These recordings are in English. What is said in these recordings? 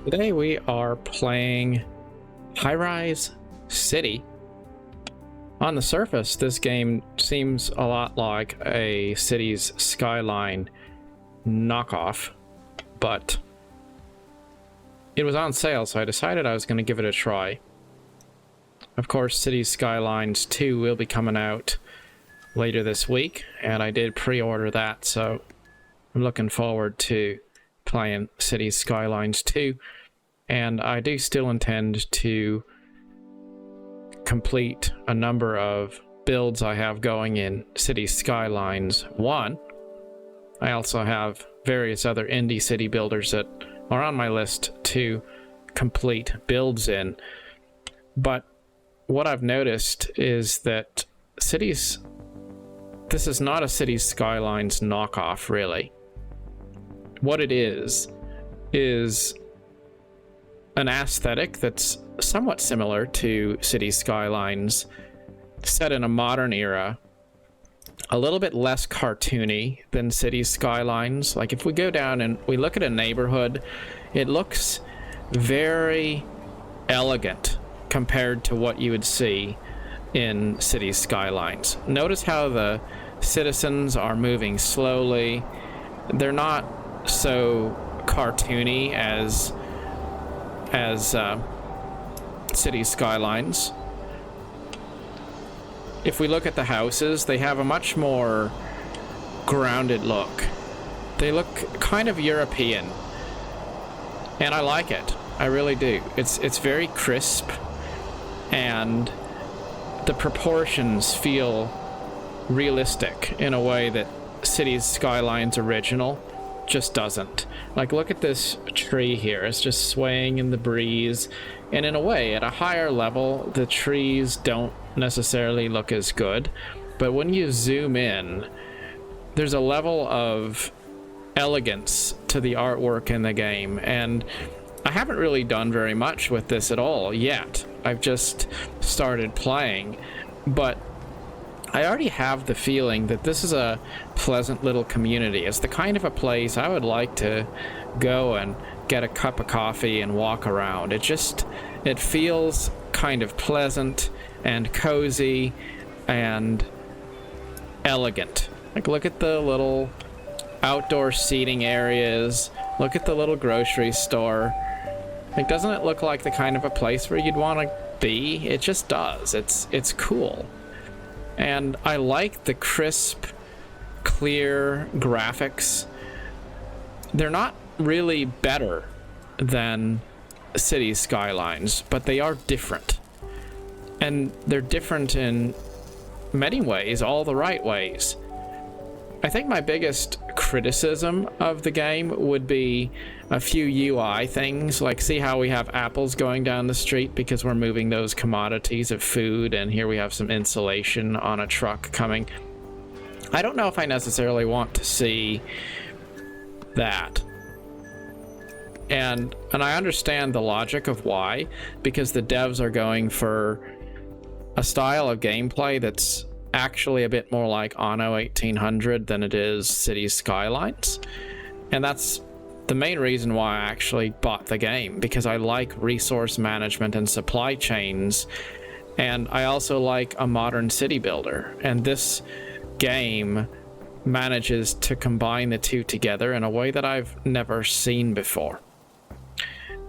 Today we are playing Highrise City. On the surface, this game seems a lot like a Cities Skyline knockoff, but it was on sale, so I decided I was going to give it a try. Of course, Cities Skylines 2 will be coming out later this week, and I did pre-order that, so I'm looking forward to playing Cities Skylines 2, and I do still intend to complete a number of builds I have going in Cities Skylines 1. I also have various other indie city builders that are on my list to complete builds in, but what I've noticed is that this is not a Cities Skylines knockoff, really. What it is an aesthetic that's somewhat similar to Cities Skylines, set in a modern era, a little bit less cartoony than Cities Skylines. Like if we go down and we look at a neighborhood, it looks very elegant compared to what you would see in Cities Skylines. Notice how the citizens are moving slowly. They're not so cartoony as Cities Skylines. If we look at the houses, they have a much more grounded look. They look kind of European, and I like it. I really do. It's very crisp, and the proportions feel realistic in a way that Cities Skylines original just doesn't. Like, look at this tree here. It's just swaying in the breeze, and in a way, at a higher level, the trees don't necessarily look as good, but when you zoom in, there's a level of elegance to the artwork in the game, and I haven't really done very much with this at all yet. I've just started playing, but I already have the feeling that this is a pleasant little community. It's the kind of a place I would like to go and get a cup of coffee and walk around. It feels kind of pleasant and cozy and elegant. Like, look at the little outdoor seating areas. Look at the little grocery store. Like, doesn't it look like the kind of a place where you'd want to be? It just does. It's cool. And I like the crisp, clear graphics. They're not really better than Cities Skylines, but they are different. And they're different in many ways, all the right ways. I think my biggest criticism of the game would be a few UI things, like see how we have apples going down the street because we're moving those commodities of food, and here we have some insulation on a truck coming. I don't know if I necessarily want to see that. And I understand the logic of why, because the devs are going for a style of gameplay that's actually a bit more like Anno 1800 than it is Cities Skylines. And that's the main reason why I actually bought the game, because I like resource management and supply chains, and I also like a modern city builder. And this game manages to combine the two together in a way that I've never seen before.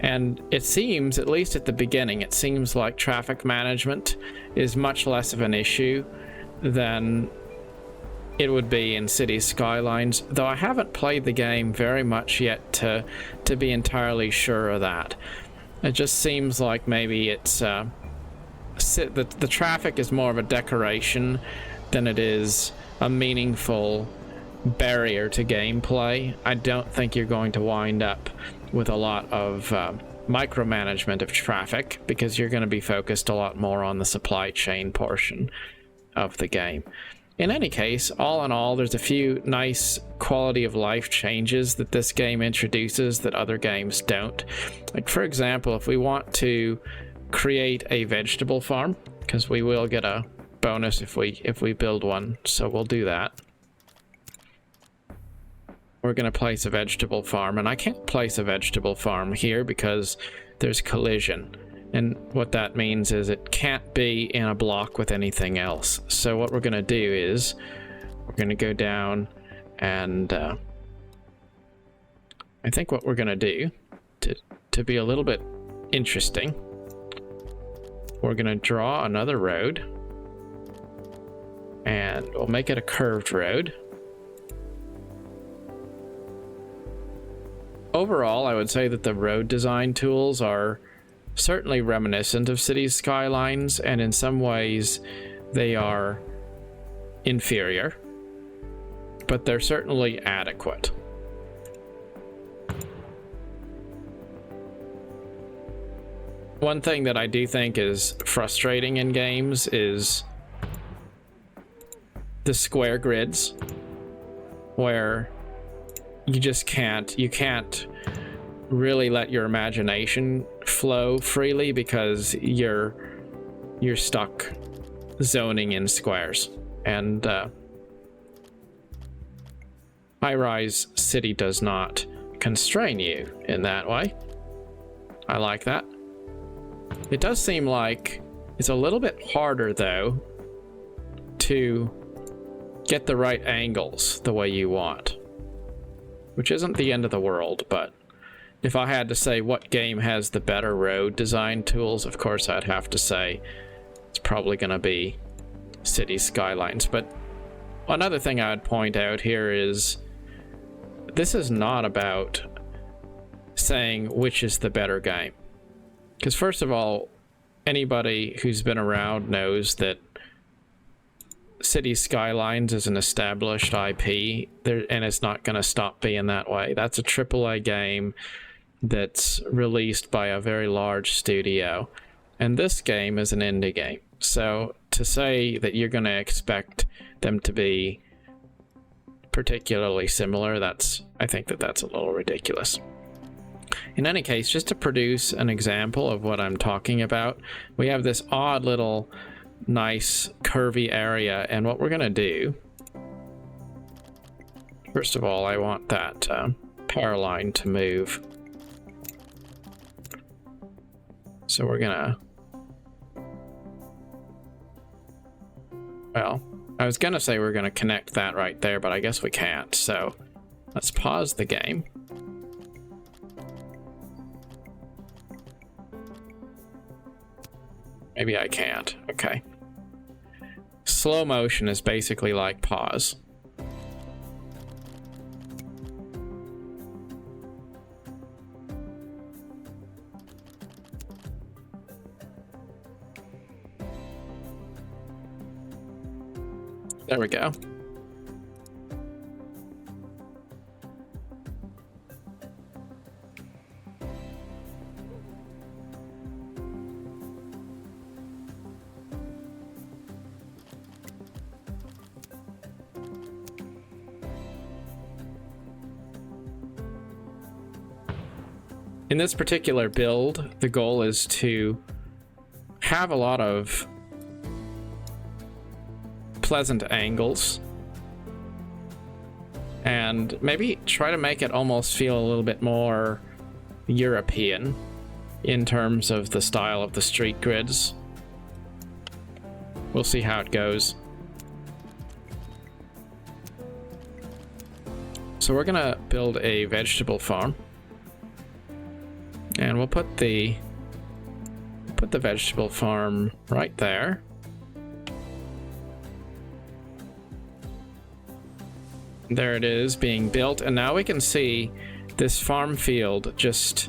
And it seems, at least at the beginning, it seems like traffic management is much less of an issue than it would be in Cities Skylines, though I haven't played the game very much yet to be entirely sure of that. It just seems like maybe it's the traffic is more of a decoration than it is a meaningful barrier to gameplay. I don't think you're going to wind up with a lot of micromanagement of traffic, because you're going to be focused a lot more on the supply chain portion of the game. In any case, all in all, there's a few nice quality of life changes that this game introduces that other games don't. Like, for example, if we want to create a vegetable farm, because we will get a bonus if we build one, so we'll do that. we're going to place a vegetable farm, and I can't place a vegetable farm here because there's collision. And what that means is it can't be in a block with anything else. So what we're going to do is we're going to go down and I think what we're going to do to be a little bit interesting, we're going to draw another road and we'll make it a curved road. Overall, I would say that the road design tools are certainly reminiscent of Cities Skylines, and in some ways they are inferior, but they're certainly adequate. One thing that I do think is frustrating in games is the square grids, where you just can't really let your imagination flow freely because you're stuck zoning in squares. And Highrise City does not constrain you in that way. I like that. It does seem like it's a little bit harder though to get the right angles the way you want, which isn't the end of the world, but if I had to say what game has the better road design tools, of course I'd have to say it's probably going to be Cities Skylines. But another thing I would point out here is this is not about saying which is the better game. Because first of all, anybody who's been around knows that Cities Skylines is an established IP there, and it's not going to stop being that way. That's a AAA game that's released by a very large studio, and this game is an indie game. So to say that you're going to expect them to be particularly similar, I think that's a little ridiculous. In any case, just to produce an example of what I'm talking about, we have this odd little nice curvy area, and what we're going to do, first of all, I want that power line to move. So we're gonna, well, I was gonna say we're gonna connect that right there, but I guess we can't. So let's pause the game. Maybe I can't. Okay. Slow motion is basically like pause. There we go. In this particular build, the goal is to have a lot of pleasant angles and maybe try to make it almost feel a little bit more European in terms of the style of the street grids. We'll see how it goes. So we're gonna build a vegetable farm, and we'll put the vegetable farm right there. There it is being built, and now we can see this farm field just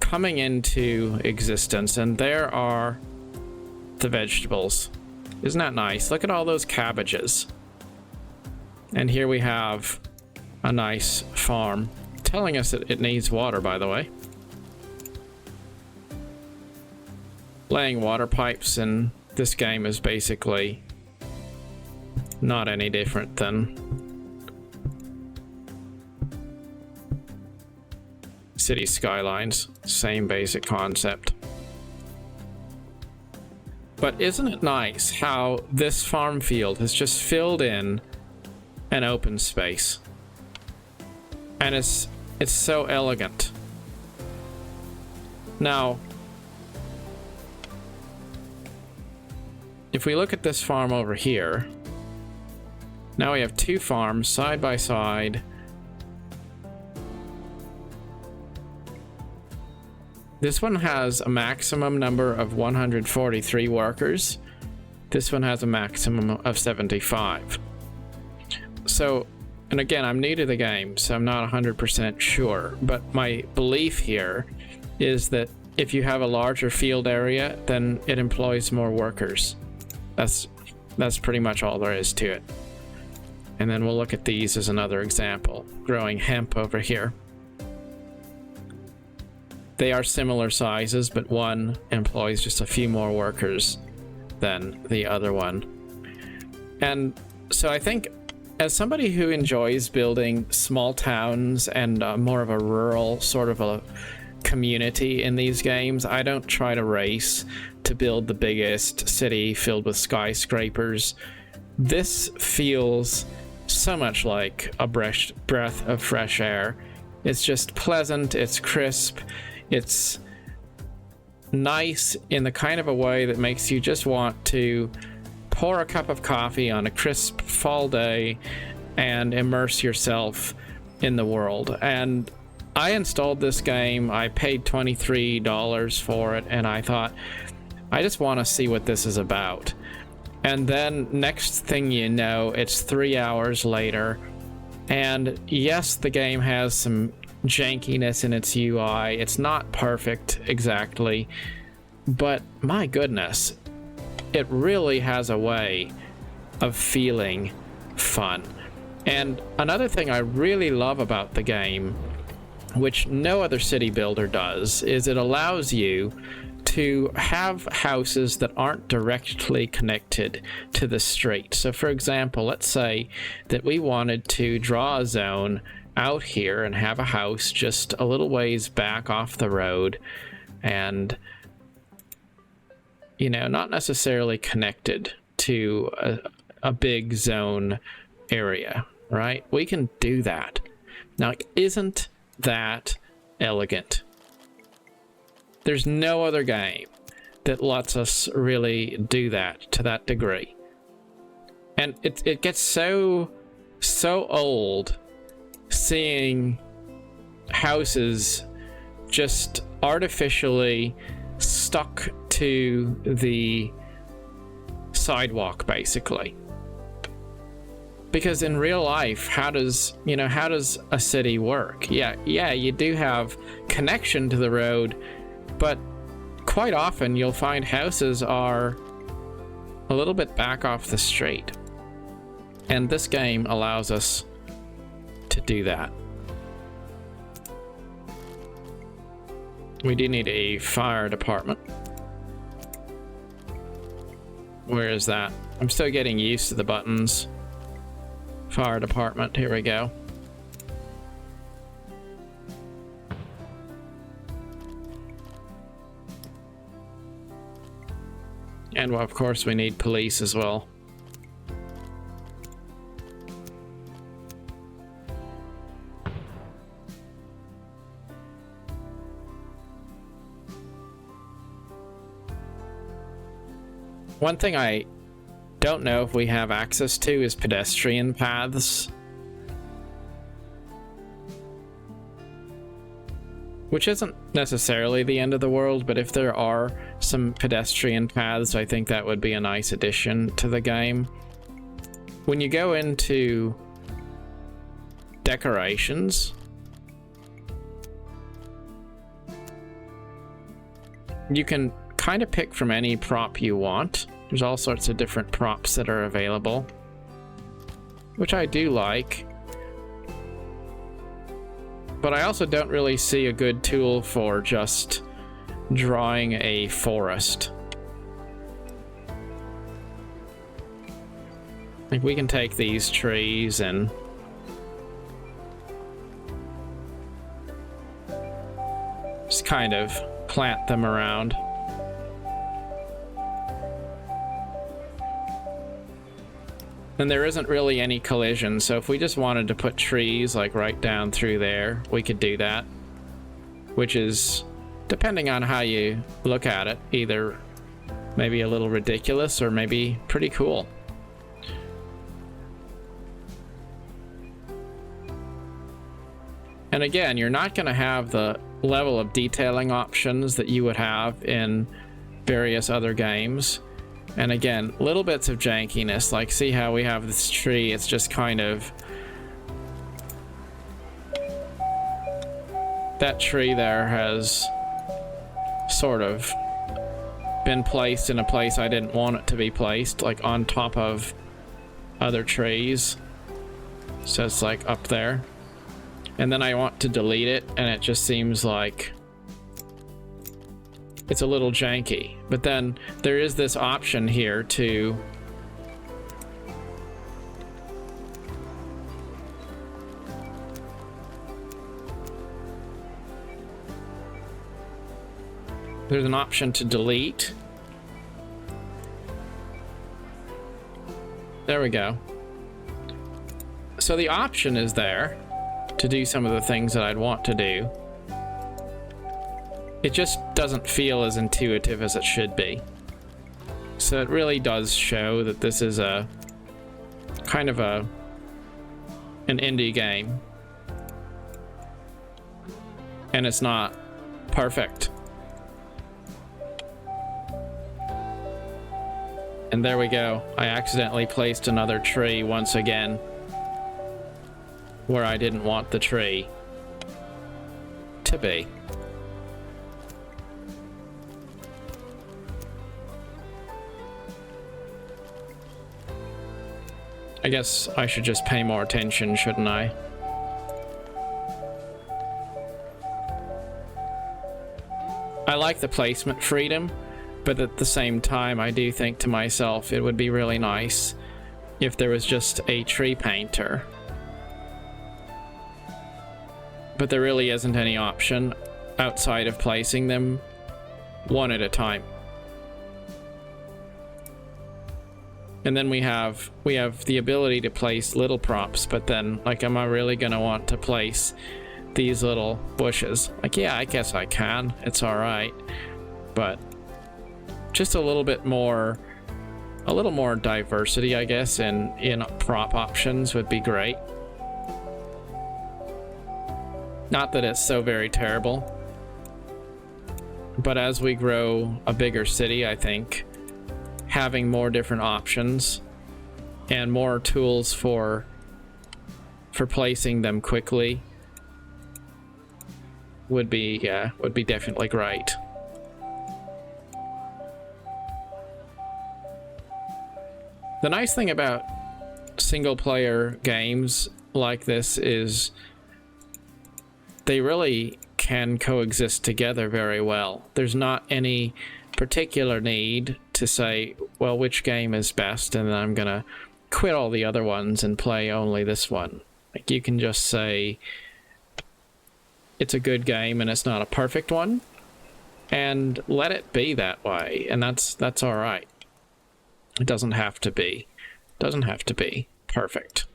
coming into existence, and there are the vegetables. Isn't that nice? Look at all those cabbages. And here we have a nice farm, telling us that it needs water, by the way. Laying water pipes in this game is basically not any different than Cities Skylines. Same basic concept. But isn't it nice how this farm field has just filled in an open space? And it's so elegant. Now, if we look at this farm over here, now we have two farms side by side. This one has a maximum number of 143 workers. This one has a maximum of 75. So, and again, I'm new to the game, so I'm not 100% sure, but my belief here is that if you have a larger field area, then it employs more workers. That's pretty much all there is to it. And then we'll look at these as another example. Growing hemp over here. They are similar sizes, but one employs just a few more workers than the other one. And so I think as somebody who enjoys building small towns and more of a rural sort of a community in these games, I don't try to race to build the biggest city filled with skyscrapers. This feels so much like a breath of fresh air. It's just pleasant, it's crisp, it's nice in the kind of a way that makes you just want to pour a cup of coffee on a crisp fall day and immerse yourself in the world. And I installed this game, I paid $23 for it, and I thought, I just want to see what this is about. And then next thing you know, it's 3 hours later, and yes, the game has some jankiness in its UI. It's not perfect exactly, but my goodness, it really has a way of feeling fun. And another thing I really love about the game, which no other city builder does, is it allows you to have houses that aren't directly connected to the street. So for example, let's say that we wanted to draw a zone out here and have a house just a little ways back off the road and, you know, not necessarily connected to a big zone area, right? We can do that. Now, isn't that elegant? There's no other game that lets us really do that to that degree. And it gets so old seeing houses just artificially stuck to the sidewalk, basically. Because in real life, how does a city work? Yeah, you do have connection to the road, but quite often you'll find houses are a little bit back off the street. And this game allows us to do that. We do need a fire department. Where is that? I'm still getting used to the buttons. Fire department, here we go. And well, of course we need police as well. One thing I don't know if we have access to is pedestrian paths. Which isn't necessarily the end of the world, but if there are some pedestrian paths, I think that would be a nice addition to the game. When you go into decorations, you can kind of pick from any prop you want. There's all sorts of different props that are available, which I do like. But I also don't really see a good tool for just drawing a forest. Like, we can take these trees and just kind of plant them around. then there isn't really any collision. So if we just wanted to put trees like right down through there, we could do that, which is, depending on how you look at it, either maybe a little ridiculous or maybe pretty cool. And again, you're not going to have the level of detailing options that you would have in various other games. And again, little bits of jankiness, like see how we have this tree, it's just kind of... That tree there has sort of been placed in a place I didn't want it to be placed, like on top of other trees. So it's like up there. And then I want to delete it, and it just seems like it's a little janky. But then there is this option here to there's an option to delete. There we go. So the option is there to do some of the things that I'd want to do. It just doesn't feel as intuitive as it should be. So it really does show that this is a kind of an indie game. And it's not perfect. And there we go. I accidentally placed another tree once again where I didn't want the tree to be. I guess I should just pay more attention, shouldn't I? I like the placement freedom, but at the same time, I do think to myself it would be really nice if there was just a tree painter. But there really isn't any option outside of placing them one at a time. And then we have the ability to place little props, but then, like, am I really gonna want to place these little bushes? Like, yeah, I guess I can. It's all right. But just a little more diversity, I guess, in prop options would be great. Not that it's so very terrible, but as we grow a bigger city, I think having more different options and more tools for placing them quickly would be definitely great. The nice thing about single player games like this is they really can coexist together very well. There's not any particular need to say, well, which game is best, and then I'm gonna quit all the other ones and play only this one. Like, you can just say it's a good game and it's not a perfect one, and let it be that way, and that's all right. It doesn't have to be perfect.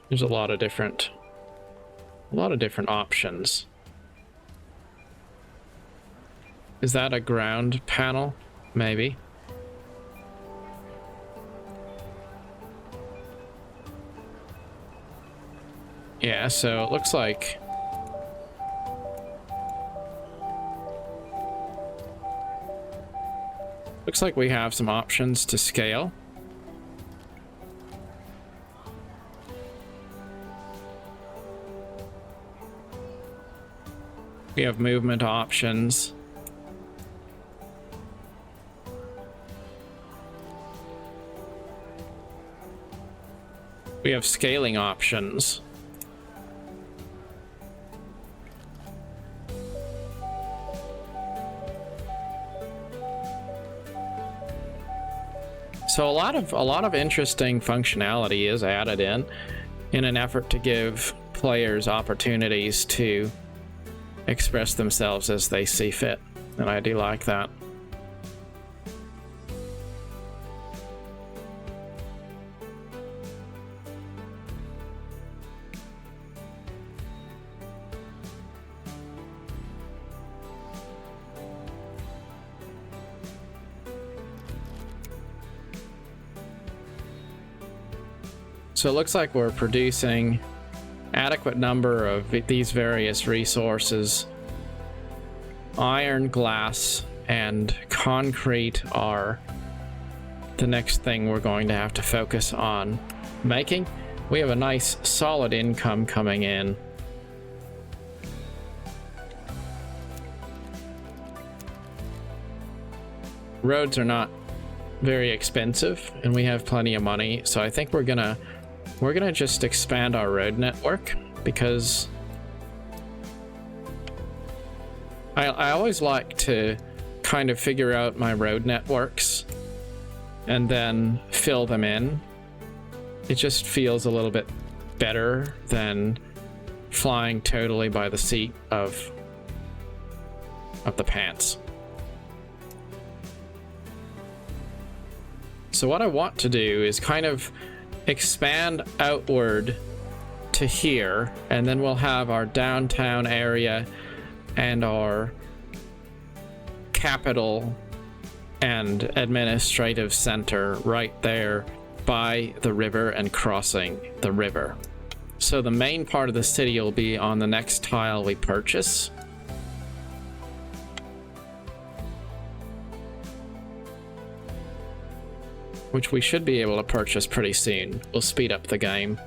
There's a lot of different options. Is that a ground panel? Maybe. Yeah, so it looks like we have some options to scale. We have movement options. We have scaling options. So a lot of interesting functionality is added in an effort to give players opportunities to express themselves as they see fit, and I do like that. So it looks like we're producing adequate number of these various resources. Iron, glass, and concrete are the next thing we're going to have to focus on making. We have a nice solid income coming in. Roads are not very expensive and we have plenty of money, so I think we're gonna just expand our road network, because I always like to kind of figure out my road networks and then fill them in. It just feels a little bit better than flying totally by the seat of the pants. So what I want to do is kind of expand outward to here, and then we'll have our downtown area and our capital and administrative center right there by the river and crossing the river. So the main part of the city will be on the next tile we purchase. Which we should be able to purchase pretty soon. We'll speed up the game.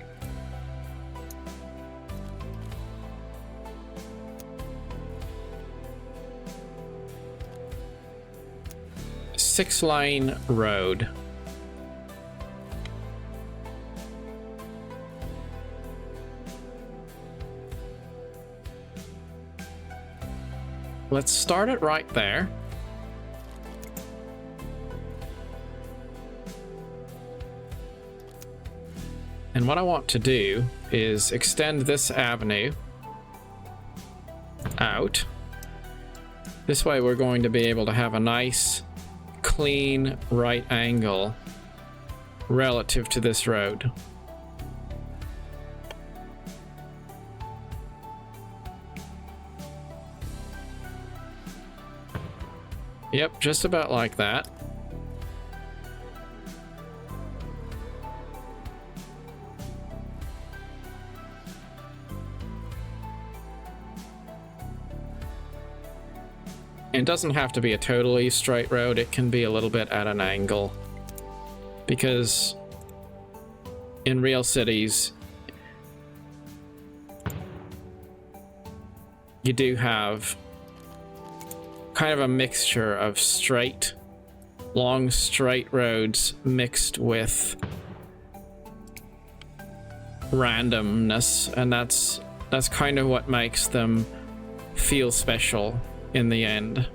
Six-lane road. Let's start it right there. And what I want to do is extend this avenue out. This way we're going to be able to have a nice, clean right angle relative to this road. Yep, just about like that. It doesn't have to be a totally straight road, it can be a little bit at an angle. Because in real cities, you do have kind of a mixture of straight, long straight roads mixed with randomness, and that's kind of what makes them feel special in the end.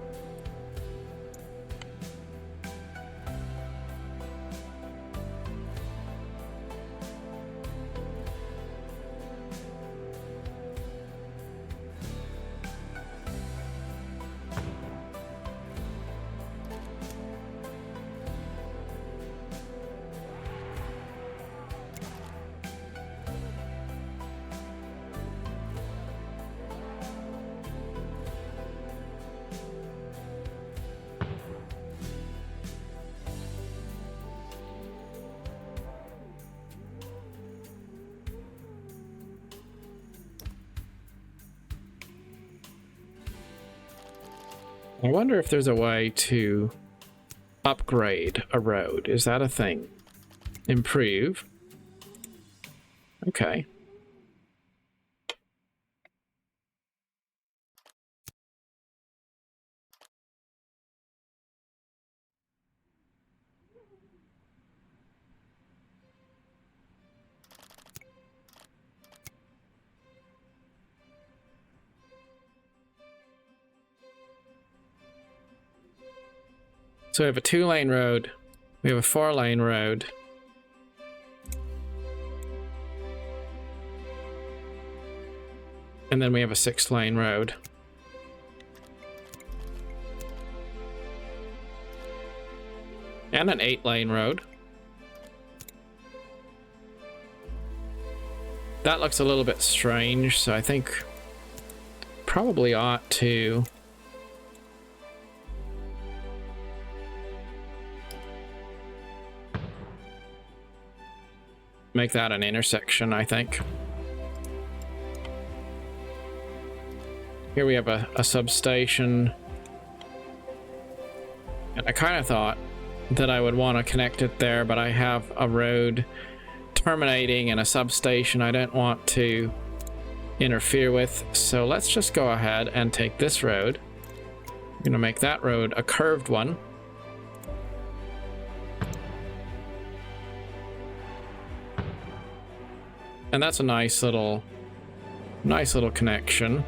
I wonder if there's a way to upgrade a road. Is that a thing? Improve. Okay. So we have a 2-lane road, we have a 4-lane road, and then we have a 6-lane road. And an 8-lane road. That looks a little bit strange, so I think probably ought to make that an intersection, I think. Here we have a substation. And I kind of thought that I would want to connect it there, but I have a road terminating in a substation I don't want to interfere with. So let's just go ahead and take this road. I'm going to make that road a curved one. And that's a nice little connection.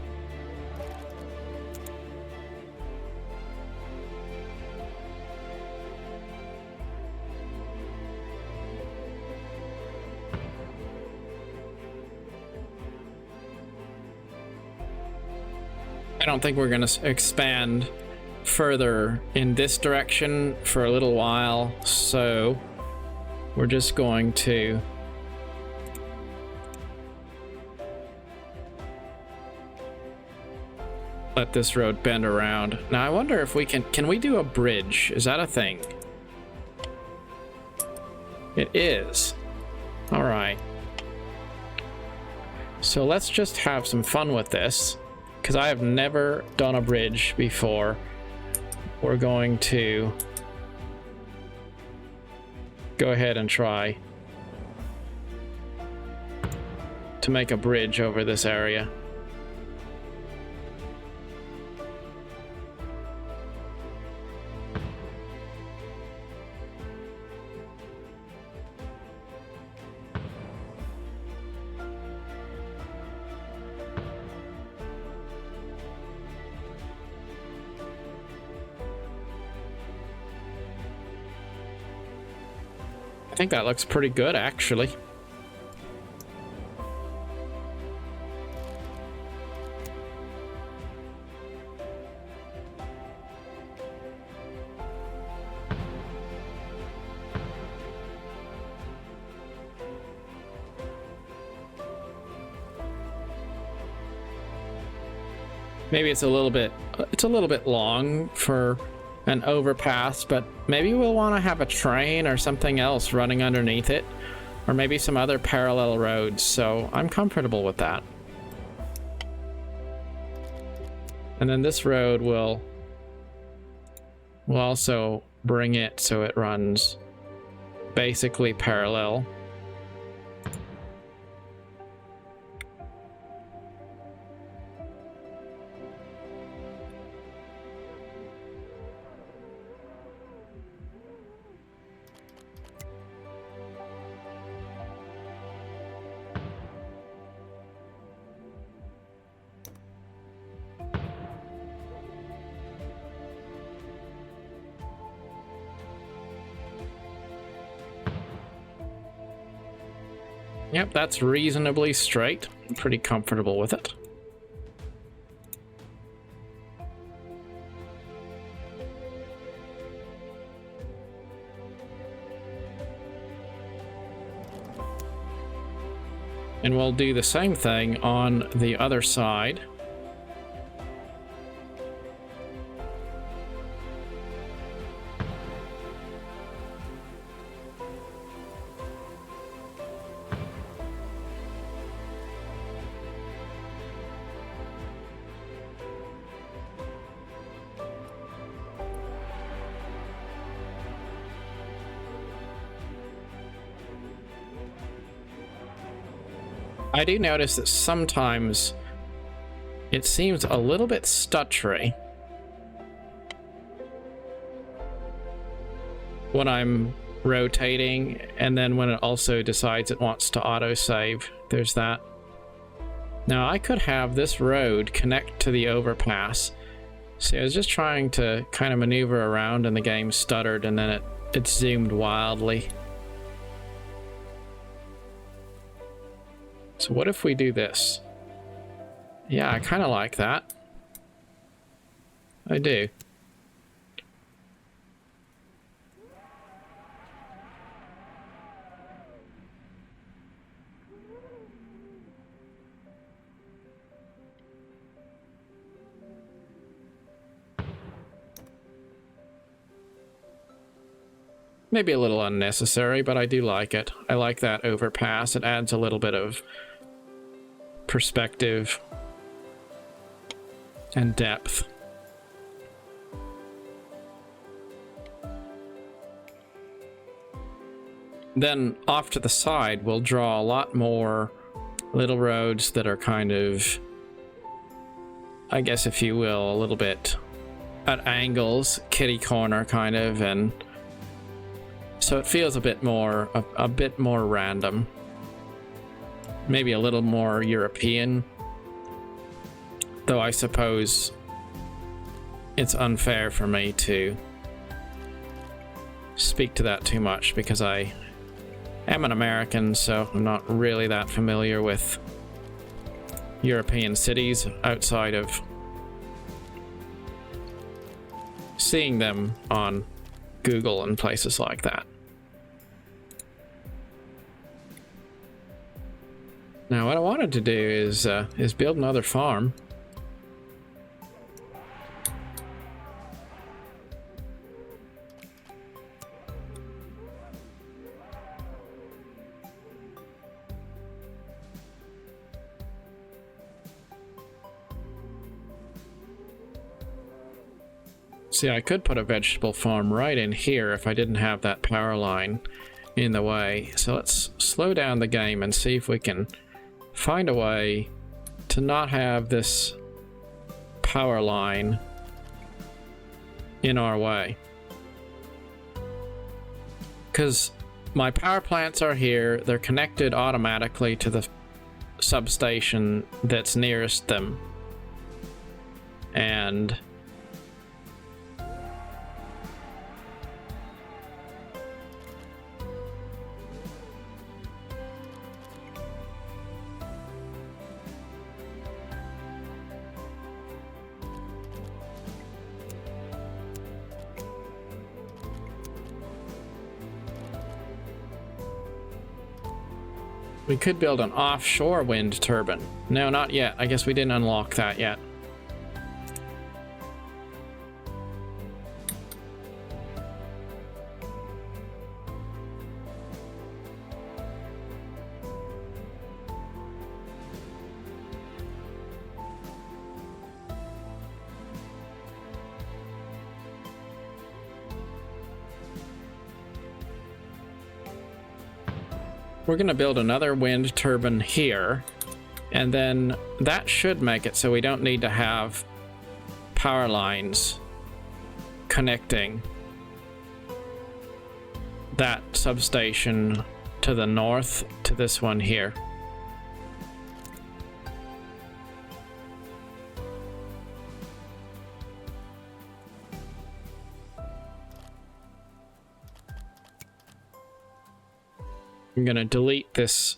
I don't think we're going to expand further in this direction for a little while, so we're just going to let this road bend around. Now I wonder if we can we do a bridge? Is that a thing? It is. All right. So let's just have some fun with this, because I have never done a bridge before. We're going to go ahead and try to make a bridge over this area. I think that looks pretty good, actually. Maybe it's a little bit long for an overpass, but maybe we'll want to have a train or something else running underneath it, or maybe some other parallel roads, so I'm comfortable with that. And then this road will also bring it so it runs basically parallel. Yep, that's reasonably straight. I'm pretty comfortable with it. And we'll do the same thing on the other side. I do notice that sometimes it seems a little bit stuttery when I'm rotating, and then when it also decides it wants to autosave. There's that. Now I could have this road connect to the overpass. See, I was just trying to kind of maneuver around and the game stuttered, and then it zoomed wildly. So what if we do this? Yeah, I kind of like that. I do. Maybe a little unnecessary, but I do like it. I like that overpass. It adds a little bit of perspective and depth. Then off to the side, we'll draw a lot more little roads that are kind of, I guess if you will, a little bit at angles, kitty corner kind of, and so it feels a bit more random. Maybe a little more European, though I suppose it's unfair for me to speak to that too much because I am an American, so I'm not really that familiar with European cities outside of seeing them on Google and places like that. Now, what I wanted to do is build another farm. See, I could put a vegetable farm right in here if I didn't have that power line in the way. So let's slow down the game and see if we can find a way to not have this power line in our way. Because my power plants are here, they're connected automatically to the substation that's nearest them. And we could build an offshore wind turbine. No, not yet. I guess we didn't unlock that yet. We're going to build another wind turbine here, and then that should make it so we don't need to have power lines connecting that substation to the north to this one here. I'm going to delete this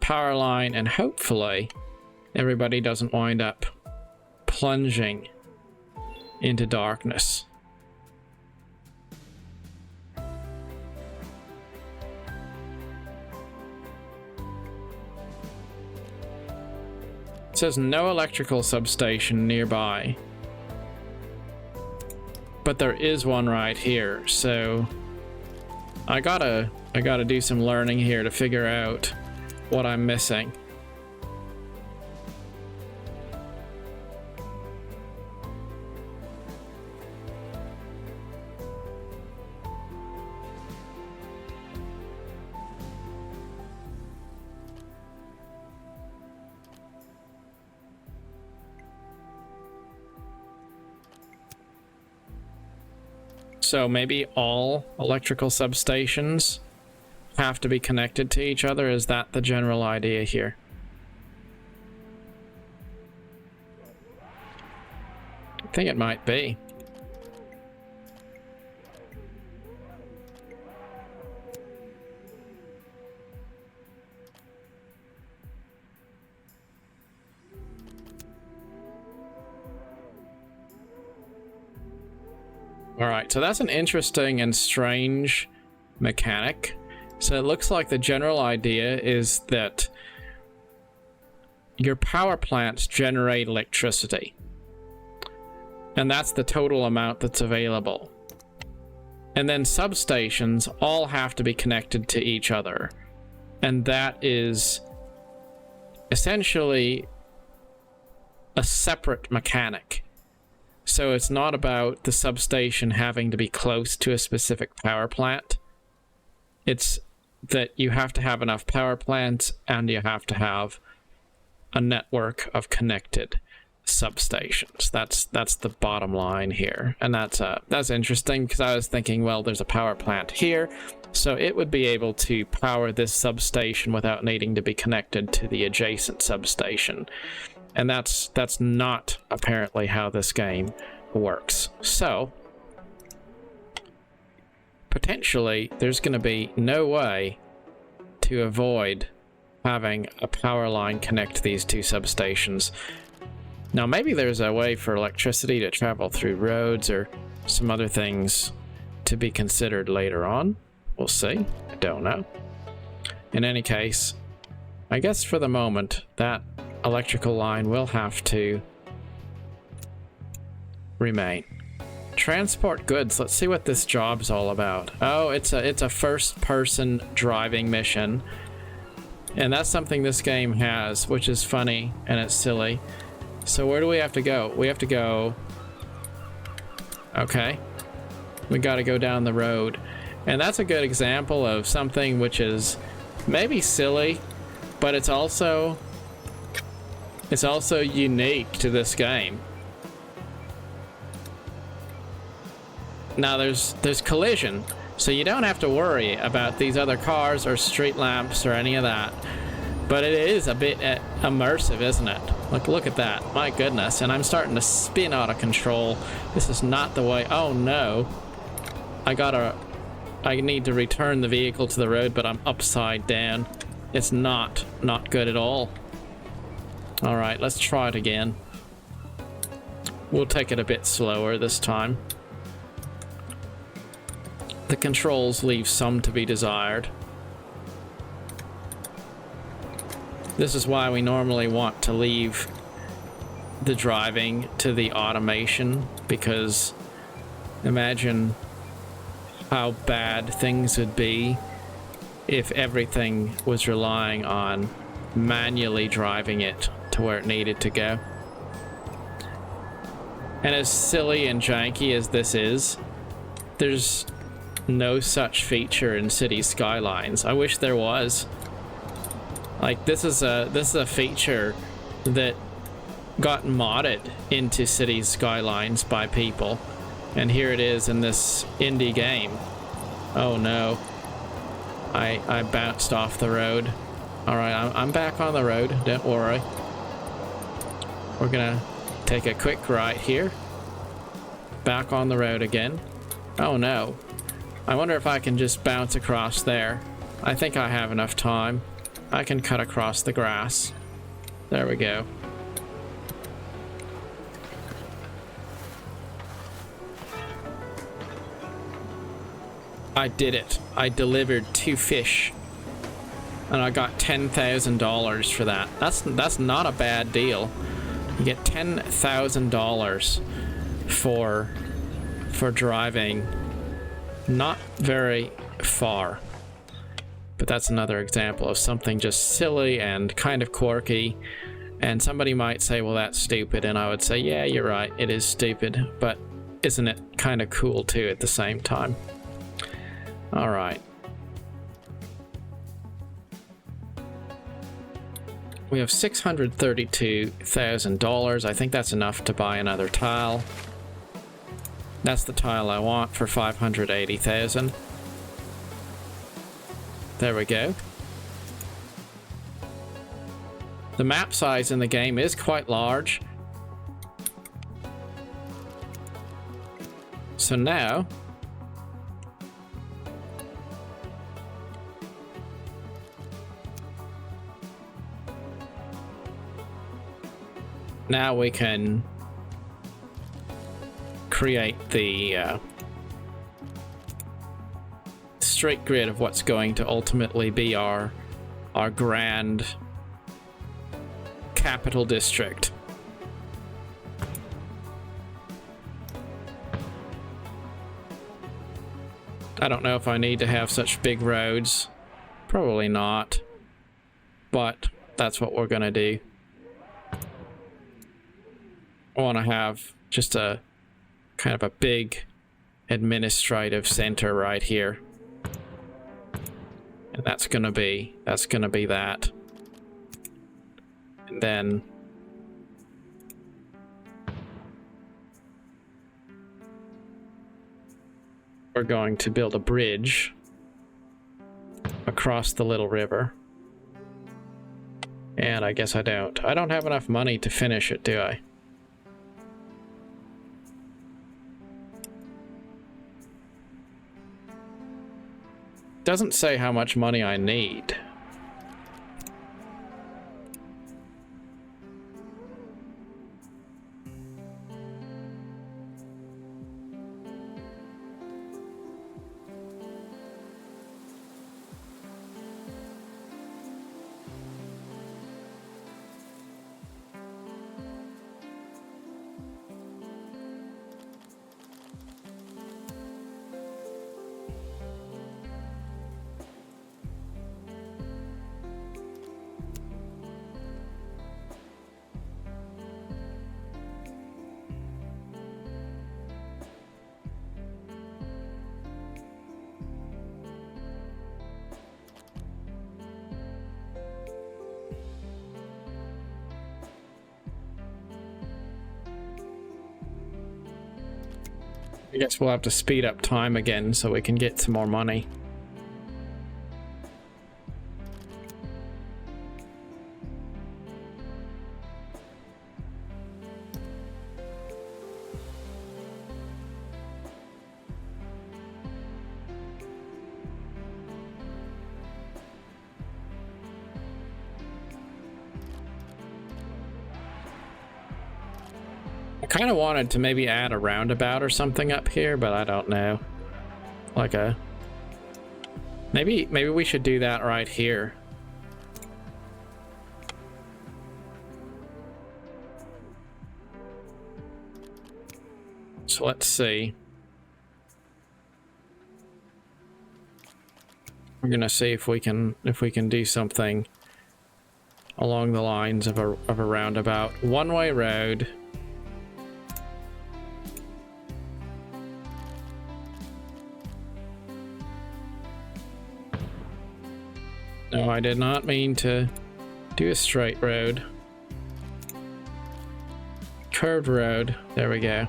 power line and hopefully everybody doesn't wind up plunging into darkness. It says no electrical substation nearby, but there is one right here, so I gotta do some learning here to figure out what I'm missing. So maybe all electrical substations have to be connected to each other? Is that the general idea here? I think it might be. Alright, so that's an interesting and strange mechanic. So it looks like the general idea is that your power plants generate electricity. And that's the total amount that's available. And then substations all have to be connected to each other. And that is essentially a separate mechanic. So it's not about the substation having to be close to a specific power plant. It's that you have to have enough power plants and you have to have a network of connected substations. That's the bottom line here. And that's interesting, because I was thinking, well, there's a power plant here, so it would be able to power this substation without needing to be connected to the adjacent substation. And that's not apparently how this game works. So potentially there's going to be no way to avoid having a power line connect these two substations. Now, maybe there's a way for electricity to travel through roads or some other things to be considered later on. We'll see. I don't know. In any case, I guess for the moment, that electrical line will have to remain. Transport goods. Let's see what this job's all about. Oh, it's a first-person driving mission. And that's something this game has, which is funny and it's silly. So where do we have to go? We have to go... Okay. We gotta go down the road. And that's a good example of something which is maybe silly, but it's also unique to this game. Now there's collision, so you don't have to worry about these other cars or street lamps or any of that. But it is a bit immersive, isn't it? Look at that. My goodness. And I'm starting to spin out of control. This is not the way. Oh no. I need to return the vehicle to the road, but I'm upside down. It's not good at all. All right, let's try it again. We'll take it a bit slower this time. The controls leave some to be desired. This is why we normally want to leave the driving to the automation, because imagine how bad things would be if everything was relying on manually driving it to where it needed to go. And as silly and janky as this is, there's no such feature in Cities Skylines. I wish there was. Like, this is a feature that got modded into Cities Skylines by people, and here it is in this indie game. Oh no, I bounced off the road. All right, I'm back on the road. Don't worry. We're gonna take a quick right here. Back on the road again. Oh no. I wonder if I can just bounce across there. I think I have enough time. I can cut across the grass. There we go. I did it. I delivered 2 fish. And I got $10,000 for that. That's not a bad deal. You get $10,000 for driving not very far. But that's another example of something just silly and kind of quirky. And somebody might say, well, that's stupid. And I would say, yeah, you're right. It is stupid. But isn't it kind of cool too at the same time? All right. We have $632,000. I think that's enough to buy another tile. That's the tile I want for $580,000. There we go. The map size in the game is quite large. So now we can create the straight grid of what's going to ultimately be our grand capital district. I don't know if I need to have such big roads. Probably not. But that's what we're gonna do. I want to have just a kind of a big administrative center right here. And that's gonna be that. And then we're going to build a bridge across the little river. And I guess I don't have enough money to finish it, do I? Doesn't say how much money I need. I guess we'll have to speed up time again so we can get some more money. I kind of wanted to maybe add a roundabout or something up here, but I don't know. Like a... Maybe we should do that right here. So let's see. We're gonna see if we can do something along the lines of a roundabout. One-way road. No, I did not mean to do a straight road. Curved road. There we go.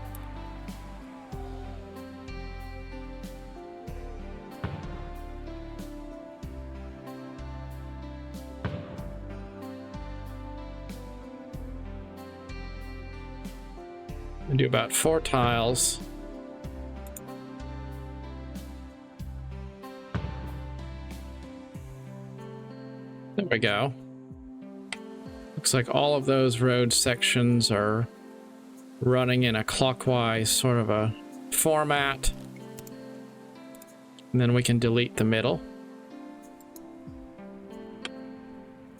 And do about 4 tiles. There we go. Looks like all of those road sections are running in a clockwise sort of a format. And then we can delete the middle.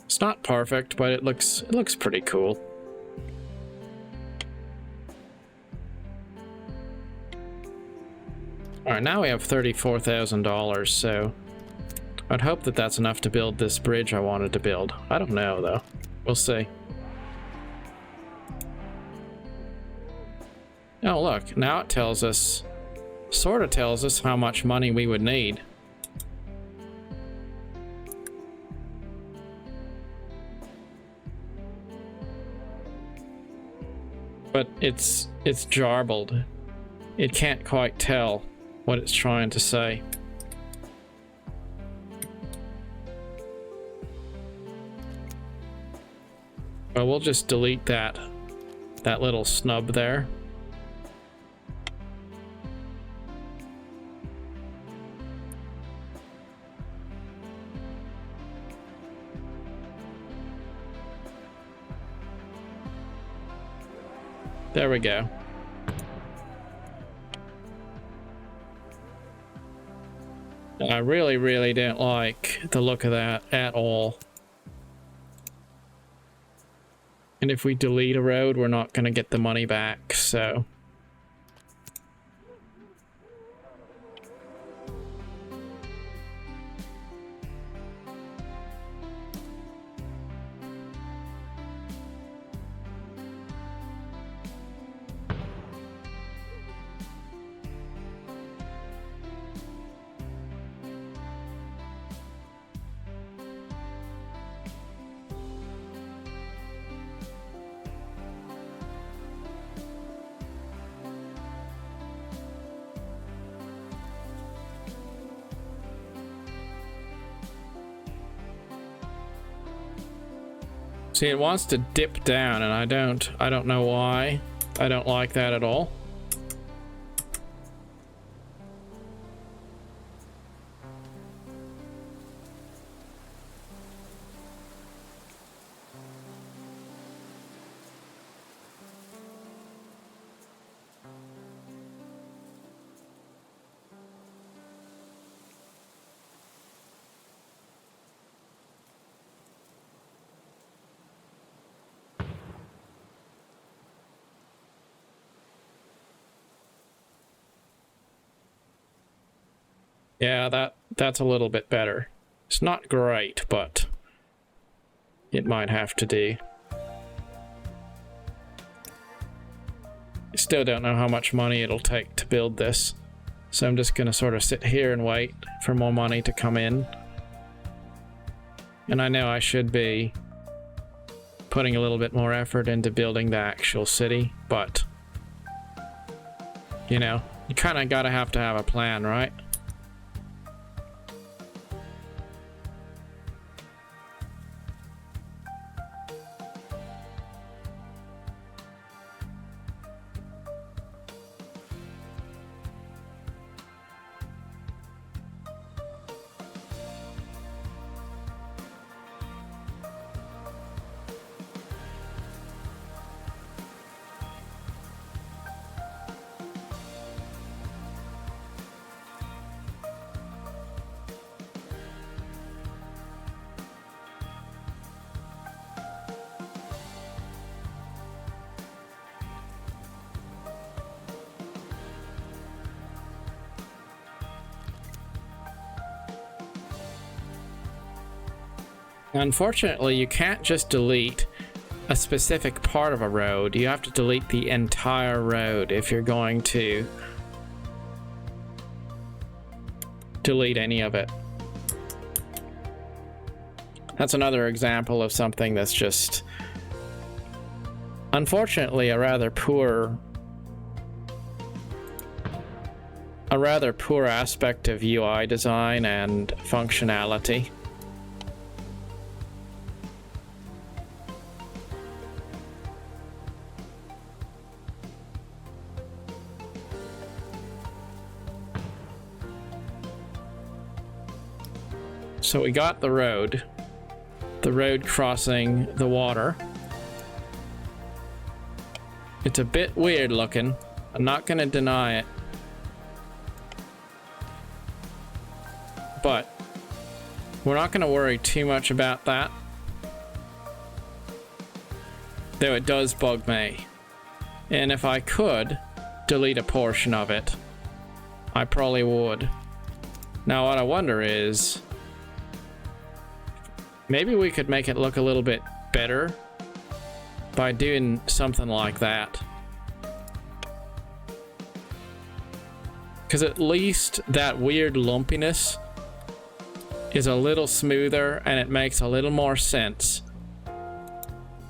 It's not perfect, but it looks pretty cool. All right, now we have $34,000, so I'd hope that that's enough to build this bridge I wanted to build. I don't know, though. We'll see. Oh, look. Now it tells us... sort of tells us how much money we would need. But it's jarbled. It can't quite tell what it's trying to say. Well, we'll just delete that little snub there. There we go. I really, really don't like the look of that at all. And if we delete a road, we're not going to get the money back, so... See, it wants to dip down, and I don't know why. I don't like that at all. Yeah, that's a little bit better. It's not great, but it might have to do. I still don't know how much money it'll take to build this, so I'm just gonna sort of sit here and wait for more money to come in. And I know I should be putting a little bit more effort into building the actual city, but you know, you kind of gotta have to have a plan, right? Unfortunately, you can't just delete a specific part of a road. You have to delete the entire road if you're going to delete any of it. That's another example of something that's just, unfortunately, a rather poor aspect of UI design and functionality. So we got the road crossing the water. It's a bit weird looking. I'm not going to deny it. But we're not going to worry too much about that. Though it does bug me. And if I could delete a portion of it, I probably would. Now what I wonder is, maybe we could make it look a little bit better by doing something like that. Because at least that weird lumpiness is a little smoother and it makes a little more sense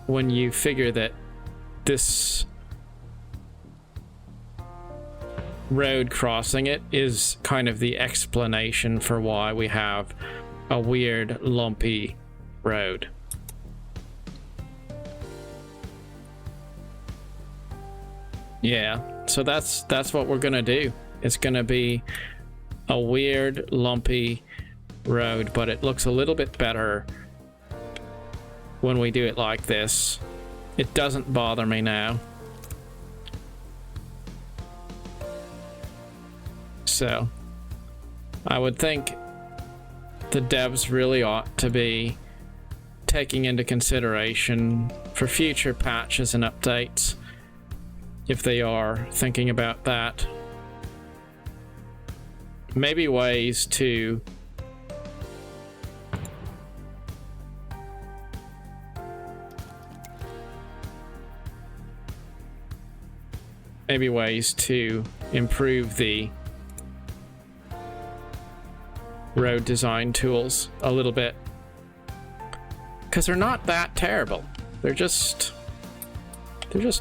when you figure that this road crossing it is kind of the explanation for why we have a weird lumpy road. Yeah, so that's what we're gonna do. It's gonna be a weird lumpy road, but it looks a little bit better when we do it like this. It doesn't bother me now. So I would think the devs really ought to be taking into consideration for future patches and updates, if they are thinking about that, maybe ways to improve the road design tools a little bit, because they're not that terrible. They're just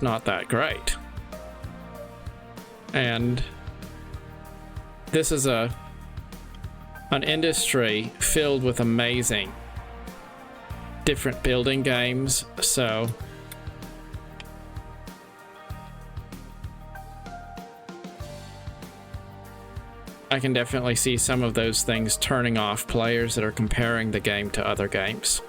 not that great. And this is an industry filled with amazing different building games, so I can definitely see some of those things turning off players that are comparing the game to other games.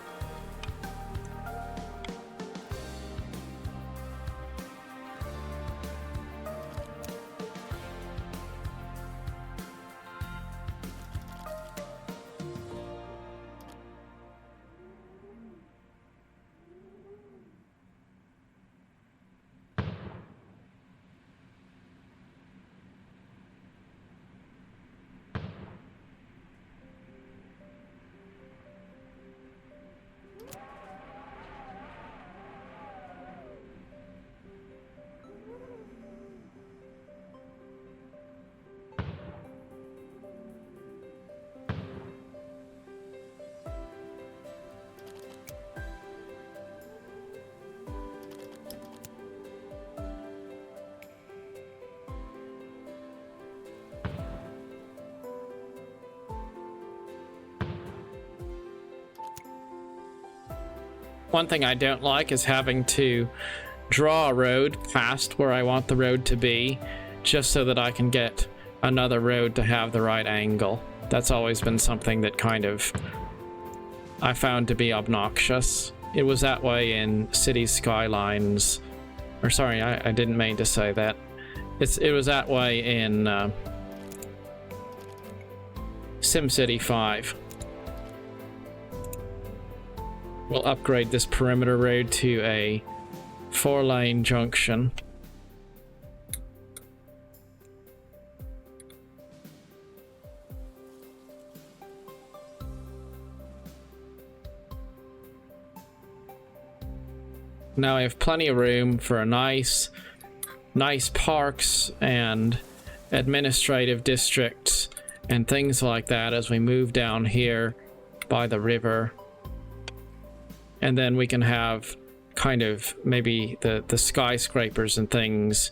One thing I don't like is having to draw a road past where I want the road to be, just so that I can get another road to have the right angle. That's always been something that kind of I found to be obnoxious. It was that way in Cities Skylines, or sorry, I didn't mean to say that. It was that way in SimCity 5. We'll upgrade this perimeter road to a 4-lane junction. Now I have plenty of room for a nice parks and administrative districts and things like that as we move down here by the river. And then we can have kind of maybe the skyscrapers and things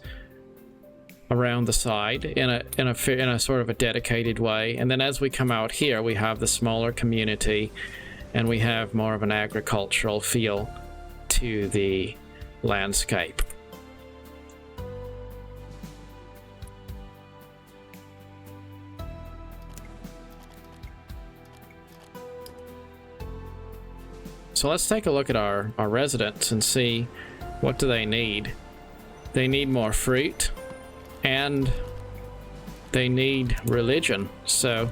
around the side in a sort of a dedicated way. And then as we come out here, we have the smaller community, and we have more of an agricultural feel to the landscape. So let's take a look at our residents and see what do they need. They need more fruit, and they need religion. So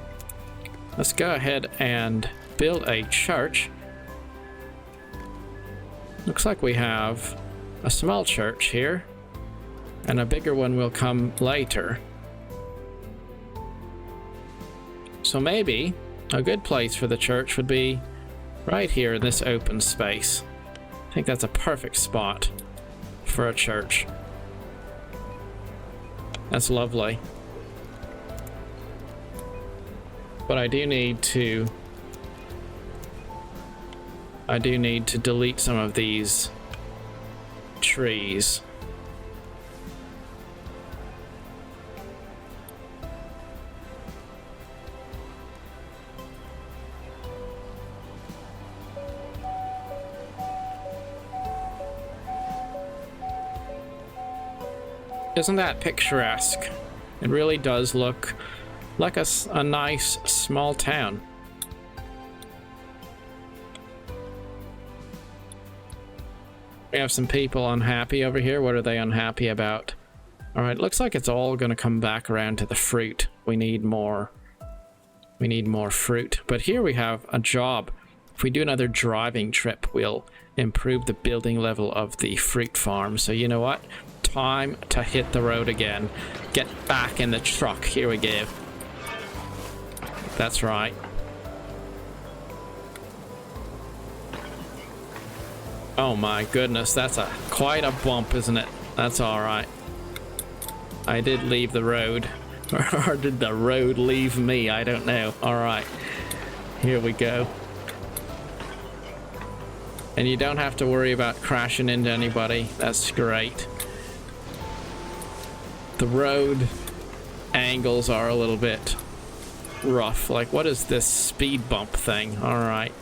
let's go ahead and build a church. Looks like we have a small church here, and a bigger one will come later. So maybe a good place for the church would be right here in this open space. I think that's a perfect spot for a church. That's lovely. But I do need to delete some of these trees. Isn't that picturesque? It really does look like a nice small town. We have some people unhappy over here. What are they unhappy about? Alright, looks like it's all going to come back around to the fruit. We need more fruit. But here we have a job. If we do another driving trip, we'll improve the building level of the fruit farm. So you know what? Time to hit the road again. Get back in the truck. Here we go. That's right. Oh my goodness, that's quite a bump, isn't it? That's alright. I did leave the road. Or did the road leave me? I don't know. Alright. Here we go. And you don't have to worry about crashing into anybody. That's great. The road angles are a little bit rough. Like, what is this speed bump thing? Alright.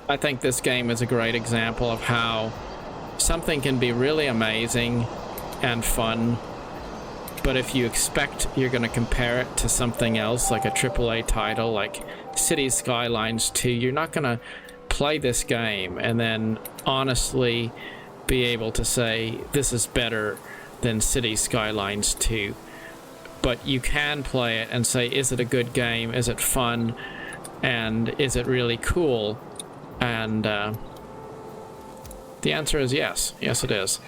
I think this game is a great example of how something can be really amazing and fun, but if you expect you're going to compare it to something else, like a AAA title like Cities Skylines 2, you're not going to play this game and then honestly be able to say this is better than Cities Skylines 2. But you can play it and say, is it a good game? Is it fun? And is it really cool? And the answer is yes. Yes, it is.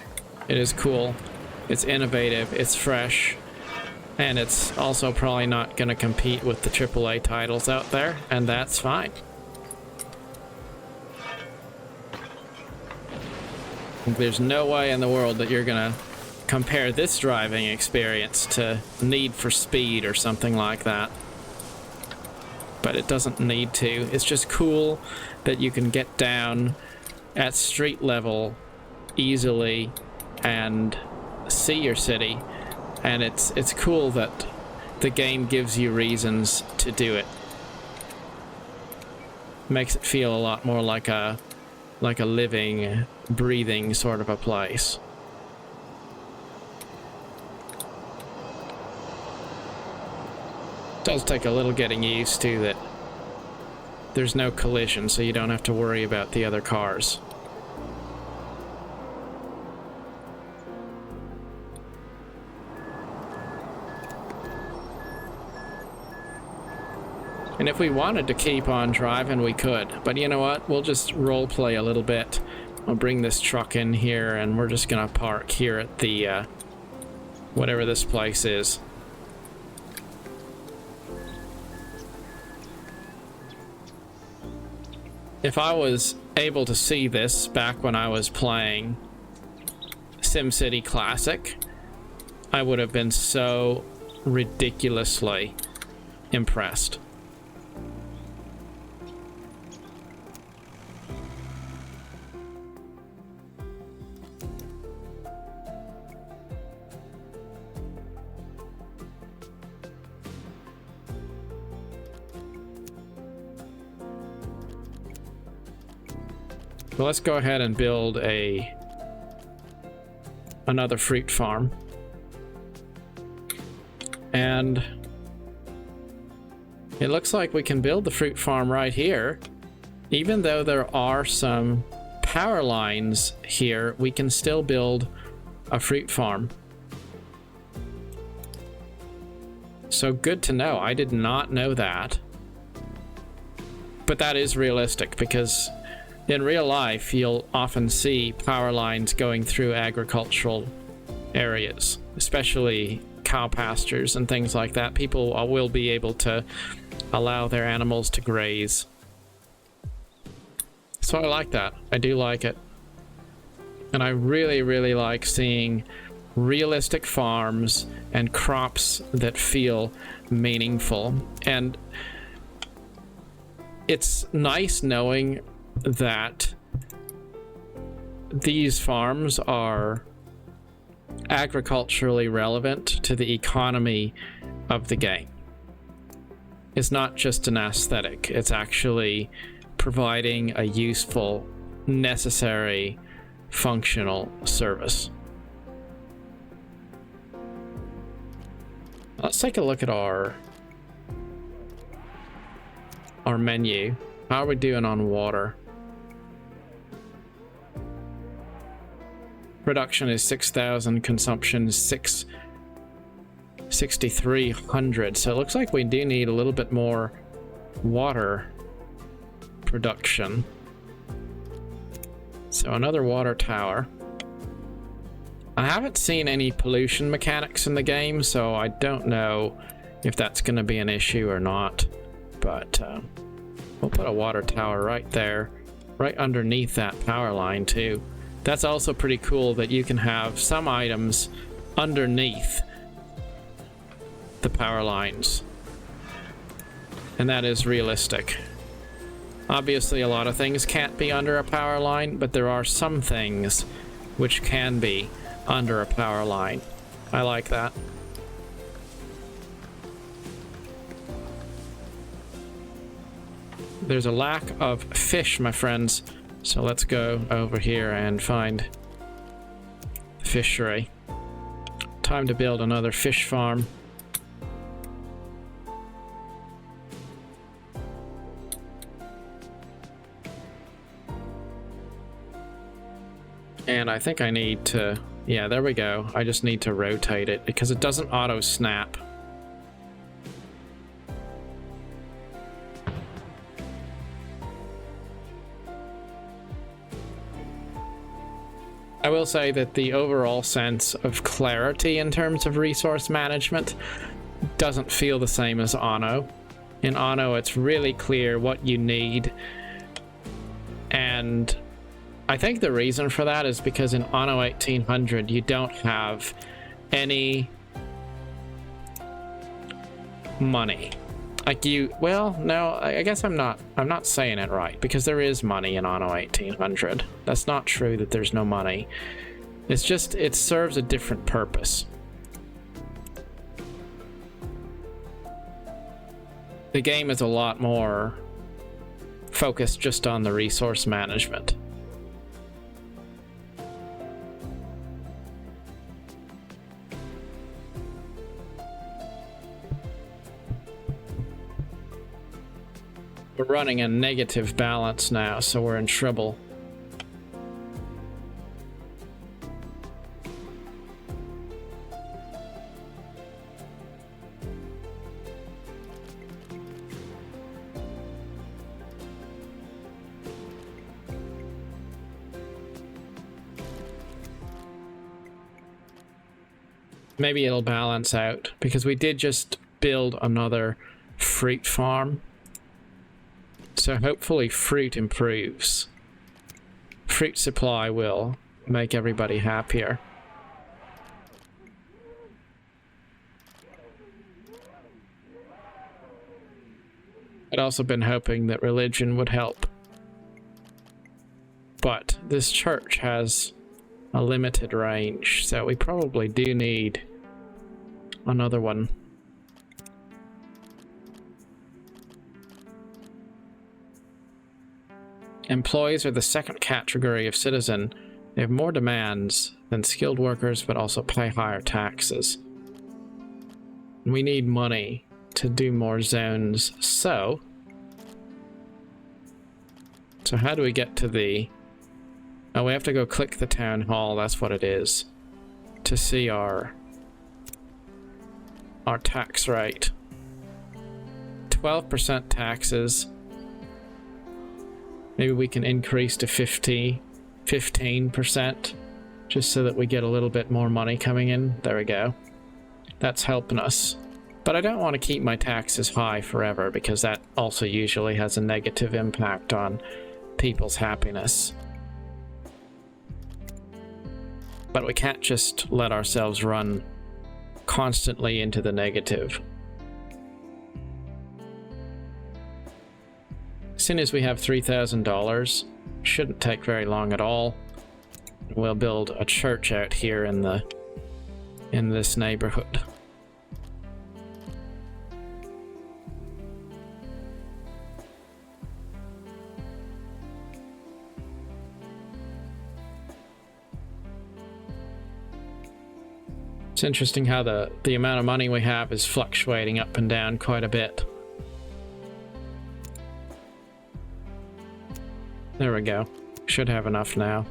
It is cool. It's innovative. It's fresh. And it's also probably not going to compete with the AAA titles out there. And that's fine. There's no way in the world that you're going to compare this driving experience to Need for Speed or something like that. But it doesn't need to. It's just cool that you can get down at street level easily and see your city, and it's cool that the game gives you reasons to do it. Makes it feel a lot more like a living, breathing sort of a place. It does take a little getting used to that there's no collision, so you don't have to worry about the other cars. And if we wanted to keep on driving, we could. But you know what? We'll just role play a little bit. I'll bring this truck in here, and we're just gonna park here at the whatever this place is. If I was able to see this back when I was playing SimCity Classic, I would have been so ridiculously impressed. Well, let's go ahead and build another fruit farm. And it looks like we can build the fruit farm right here. Even though there are some power lines here, we can still build a fruit farm. So good to know. I did not know that. But that is realistic, because in real life, you'll often see power lines going through agricultural areas, especially cow pastures and things like that. People will be able to allow their animals to graze. So I like that. I do like it. And I really, really like seeing realistic farms and crops that feel meaningful. And it's nice knowing that these farms are agriculturally relevant to the economy of the game. It's not just an aesthetic, it's actually providing a useful, necessary, functional service. Let's take a look at our menu. How are we doing on water? Production is 6,000, consumption is 6,300. So it looks like we do need a little bit more water production. So another water tower. I haven't seen any pollution mechanics in the game, so I don't know if that's going to be an issue or not. But we'll put a water tower right there, right underneath that power line too. That's also pretty cool that you can have some items underneath the power lines. And that is realistic. Obviously, a lot of things can't be under a power line, but there are some things which can be under a power line. I like that. there's a lack of fish, my friends. So let's go over here and find the fishery. Time to build another fish farm. And I think I need to, yeah, there we go. I just need to rotate it because it doesn't auto snap. I will say that the overall sense of clarity in terms of resource management doesn't feel the same as Anno. In Anno, it's really clear what you need, and I think the reason for that is because in Anno 1800 you don't have any money. Like you, well, no, I guess I'm not saying it right, because there is money in Anno 1800. That's not true that there's no money. It's just, it serves a different purpose. The game is a lot more focused just on the resource management. We're running a negative balance now, so we're in trouble. Maybe it'll balance out, because we did just build another fruit farm. So hopefully fruit improves. Fruit supply will make everybody happier. I'd also been hoping that religion would help. But this church has a limited range, so we probably do need another one. Employees are the second category of citizen. They have more demands than skilled workers, but also pay higher taxes. We need money to do more zones. So how do we get to the... Oh, we have to go click the town hall, that's what it is, to see our tax rate. 12% taxes. Maybe we can increase to 15%, just so that we get a little bit more money coming in. There we go. That's helping us. But I don't want to keep my taxes high forever, because that also usually has a negative impact on people's happiness. But we can't just let ourselves run constantly into the negative. As soon as we have $3,000, shouldn't take very long at all. We'll build a church out here in this neighborhood. It's interesting how the amount of money we have is fluctuating up and down quite a bit. There we go. Should have enough now.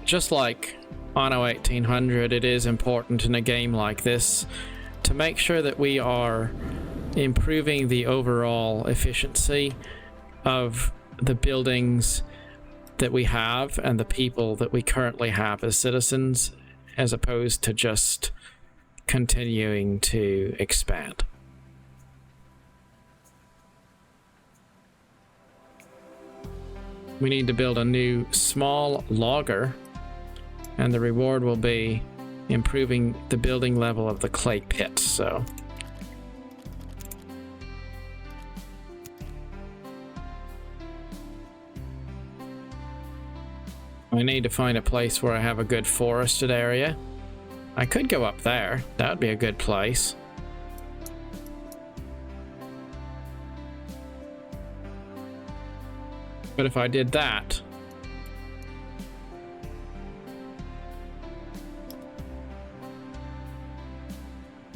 Just like Anno 1800, it is important in a game like this to make sure that we are improving the overall efficiency of the buildings that we have and the people that we currently have as citizens, as opposed to just continuing to expand. We need to build a new small logger, and the reward will be improving the building level of the clay pit. So I need to find a place where I have a good forested area. I could go up there. That would be a good place. But if I did that...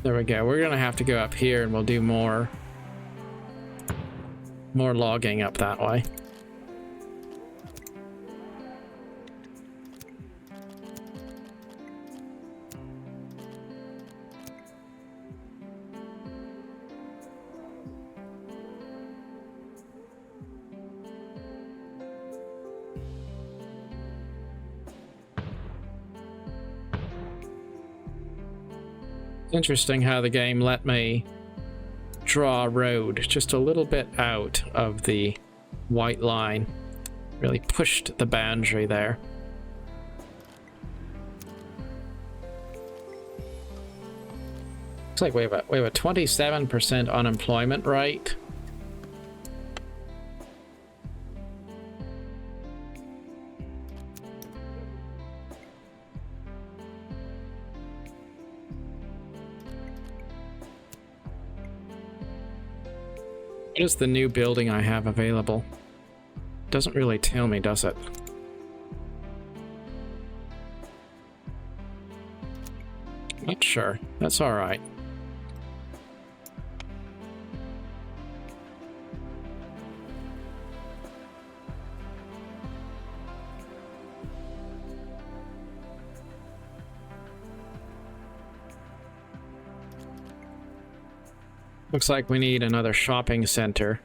There we go. We're gonna have to go up here and we'll do more logging up that way. Interesting how the game let me draw a road just a little bit out of the white line. Really pushed the boundary there. Looks like we have a 27% unemployment rate. What is the new building I have available? Doesn't really tell me, does it? Not sure. That's all right. Looks like we need another shopping center.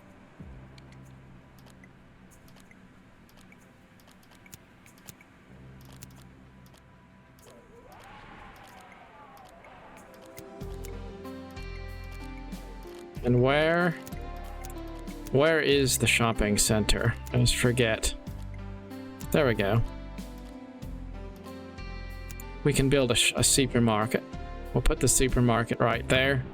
And where is the shopping center? I just forget. There we go. We can build a supermarket. We'll put the supermarket right there.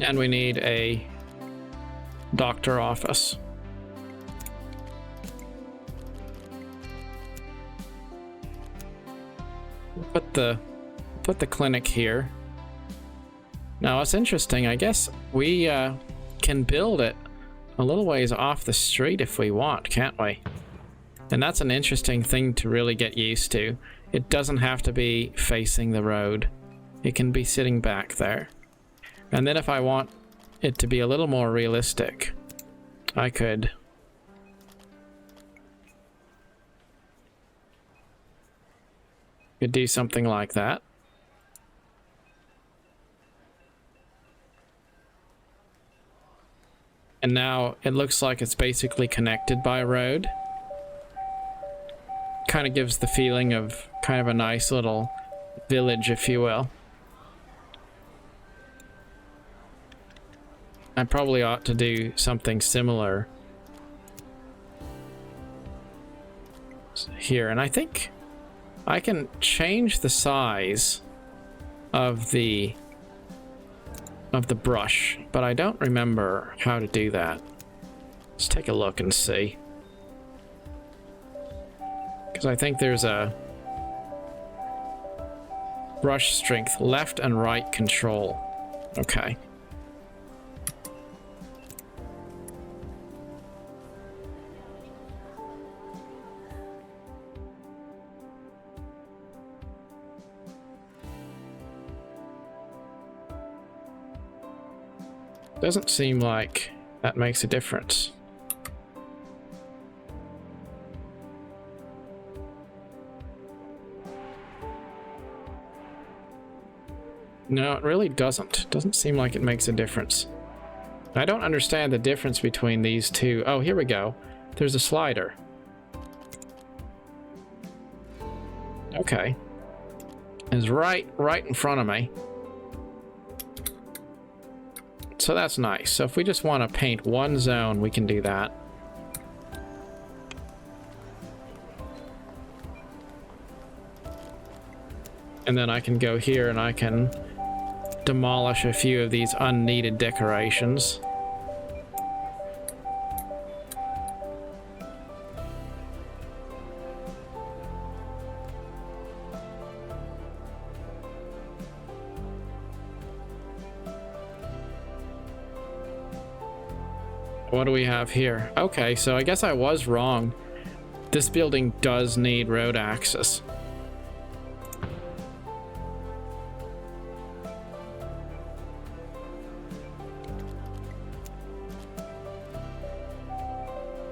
And we need a doctor office. We'll put the clinic here. Now it's interesting, I guess we can build it a little ways off the street if we want, can't we? And that's an interesting thing to really get used to. It doesn't have to be facing the road. It can be sitting back there. And then if I want it to be a little more realistic, I could do something like that. And now it looks like it's basically connected by a road. Kind of gives the feeling of kind of a nice little village, if you will. I probably ought to do something similar here, and I think I can change the size of the brush, but I don't remember how to do that. Let's take a look and see, because I think there's a brush strength left and right control. Okay. Doesn't seem like that makes a difference. No, it really doesn't. Doesn't seem like it makes a difference. I don't understand the difference between these two. Oh, here we go. There's a slider. Okay. It's right in front of me. So that's nice. So if we just want to paint one zone, we can do that. And then I can go here and I can demolish a few of these unneeded decorations. What do we have here? Okay, so I guess I was wrong. This building does need road access.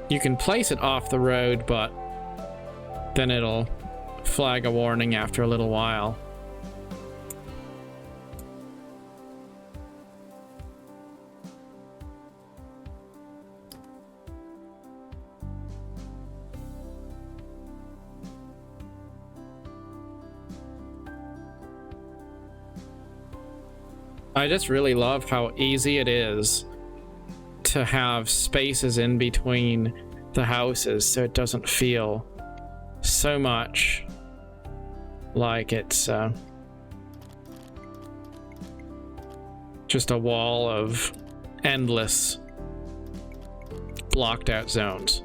You can place it off the road, but then it'll flag a warning after a little while. I just really love how easy it is to have spaces in between the houses so it doesn't feel so much like it's just a wall of endless blocked out zones.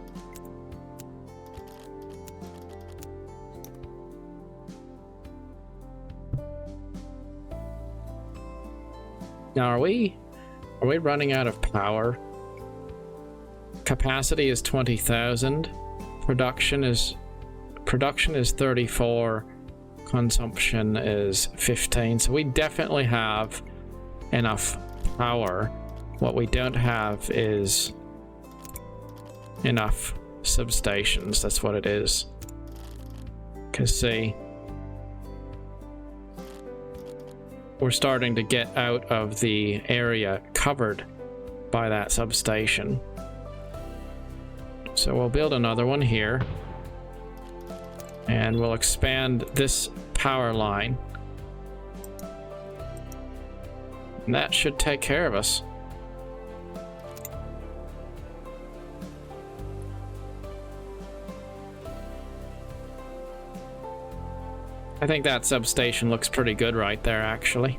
Now, are we running out of power? Capacity is 20,000. Production is 34. Consumption is 15. So we definitely have enough power. What we don't have is enough substations. That's what it is. Because see, we're starting to get out of the area covered by that substation. So we'll build another one here. And we'll expand this power line. And that should take care of us. I think that substation looks pretty good right there, actually.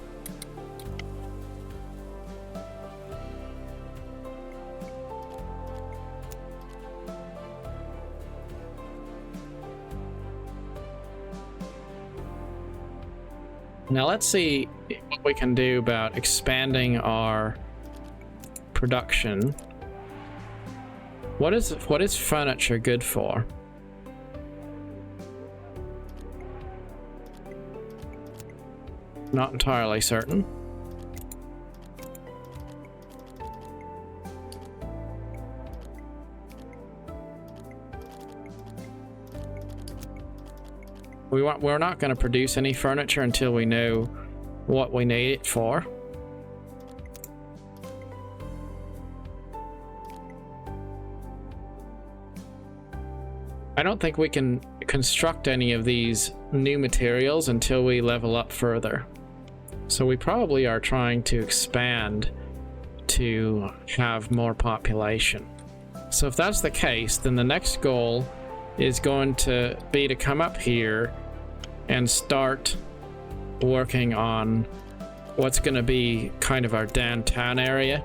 Now let's see what we can do about expanding our production. What is furniture good for? Not entirely certain. We're not going to produce any furniture until we know what we need it for. I don't think we can construct any of these new materials until we level up further. So we probably are trying to expand to have more population. So if that's the case, then the next goal is going to be to come up here and start working on what's going to be kind of our downtown area.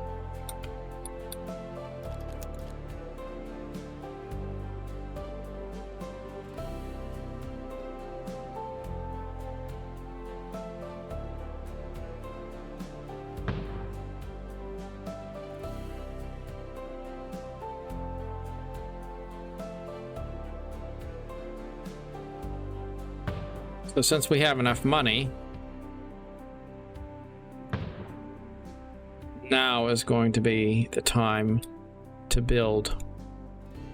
So since we have enough money, now is going to be the time to build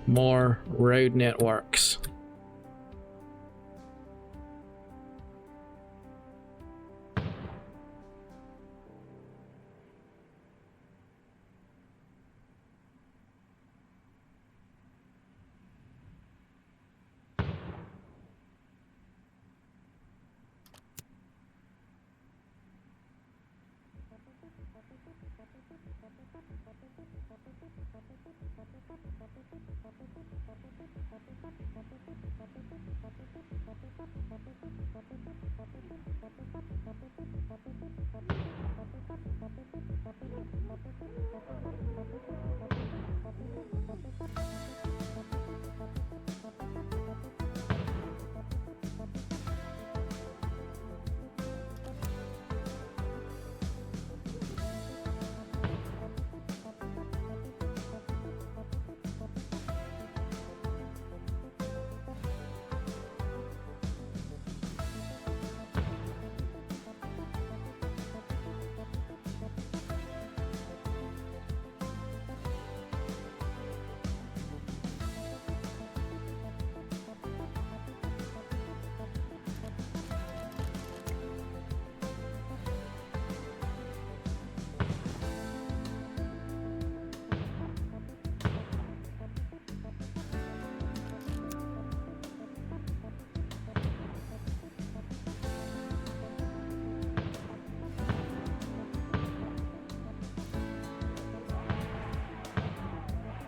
more road networks.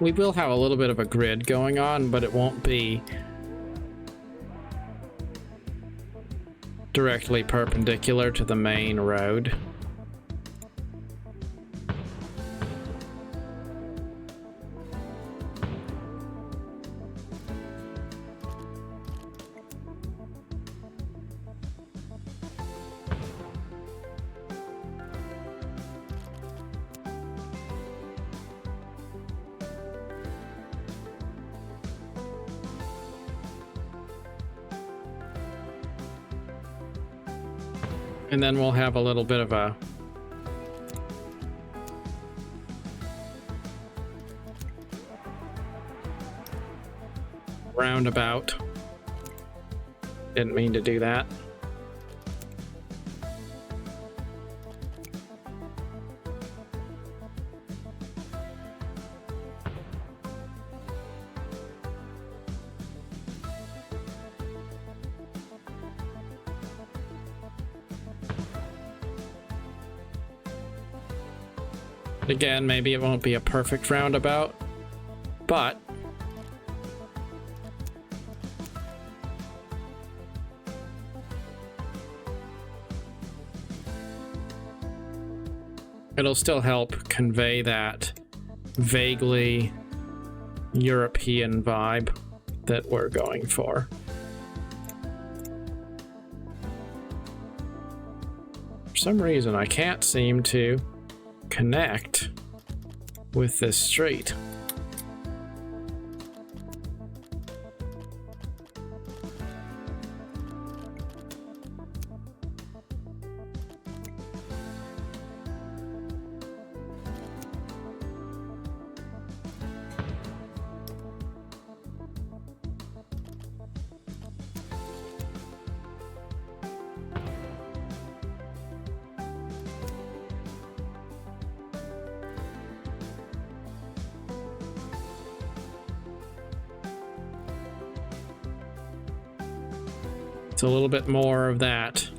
we will have a little bit of a grid going on, but it won't be directly perpendicular to the main road. And then we'll have a little bit of a roundabout. Didn't mean to do that. Again, maybe it won't be a perfect roundabout, but it'll still help convey that vaguely European vibe that we're going for. For some reason, I can't seem to connect with this street. It's a little bit more of that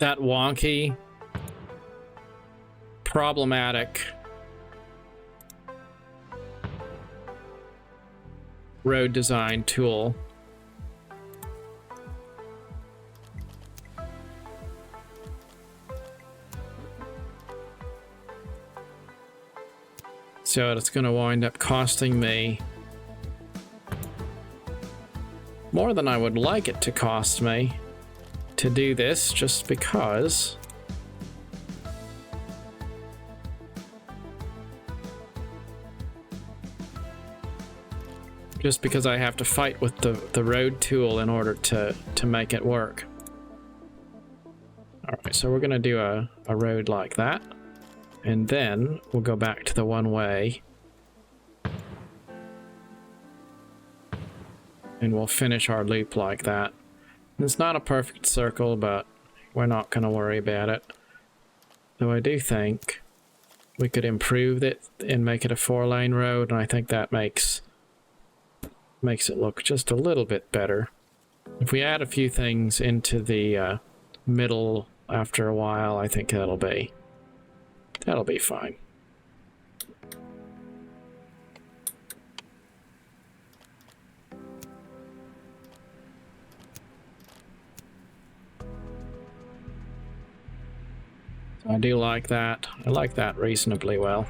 wonky, problematic road design tool. So it's going to wind up costing me more than I would like it to cost me to do this, just because I have to fight with the road tool in order to make it work. Alright, so we're gonna do a road like that, and then we'll go back to the one-way. And we'll finish our loop like that. It's not a perfect circle, but we're not going to worry about it. Though I do think we could improve it and make it a 4-lane road, and I think that makes it look just a little bit better. If we add a few things into the middle after a while, I think that'll be fine. I do like that. I like that reasonably well.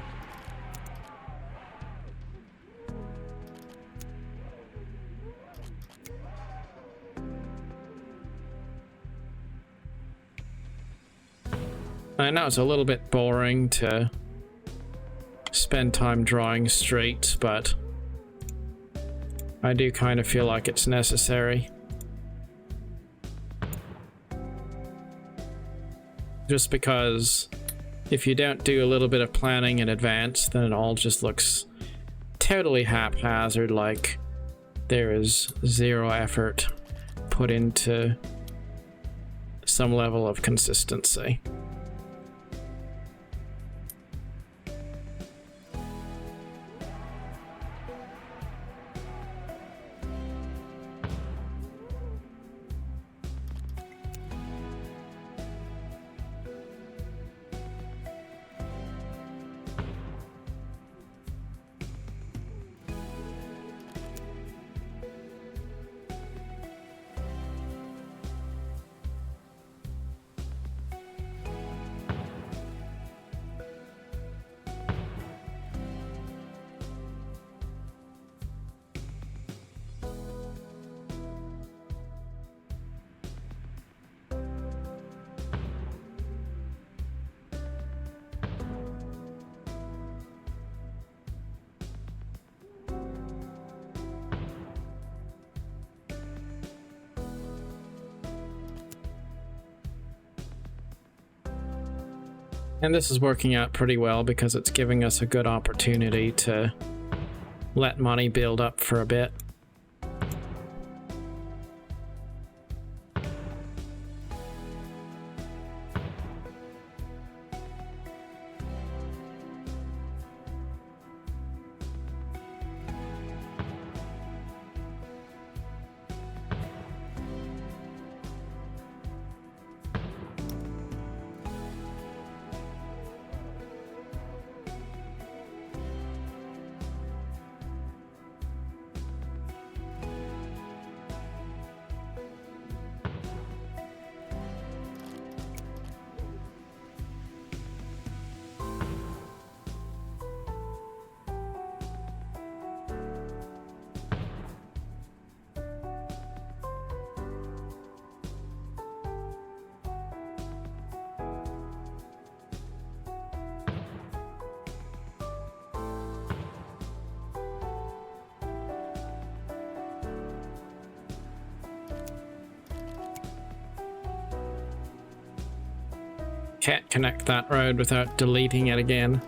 I know it's a little bit boring to spend time drawing streets, but I do kind of feel like it's necessary. Just because if you don't do a little bit of planning in advance, then it all just looks totally haphazard, like there is zero effort put into some level of consistency. And this is working out pretty well because it's giving us a good opportunity to let money build up for a bit. Can't connect that road without deleting it again.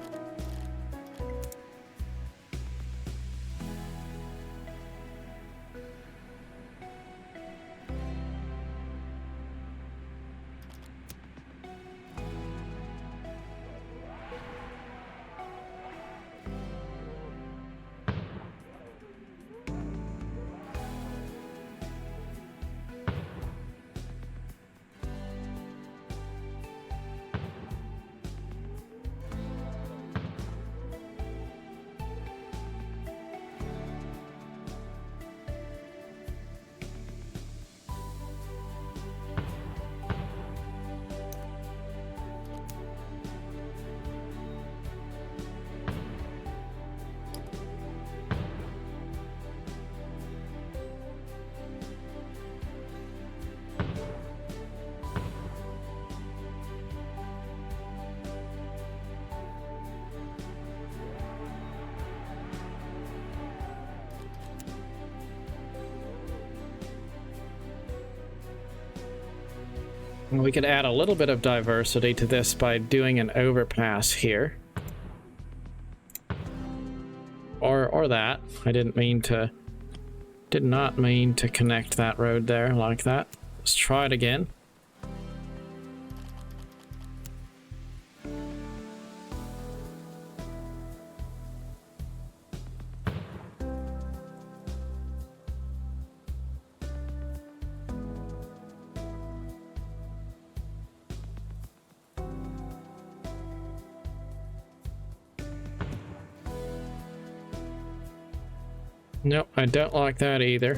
We could add a little bit of diversity to this by doing an overpass here. Or that. I did not mean to connect that road there like that. Let's try it again. Nope, I don't like that either.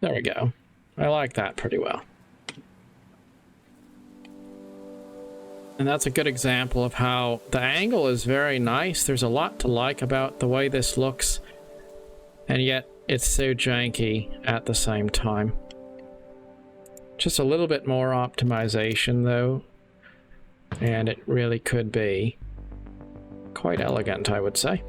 There we go. I like that pretty well. And that's a good example of how the angle is very nice. There's a lot to like about the way this looks, and yet it's so janky at the same time. Just a little bit more optimization though, and it really could be quite elegant, I would say.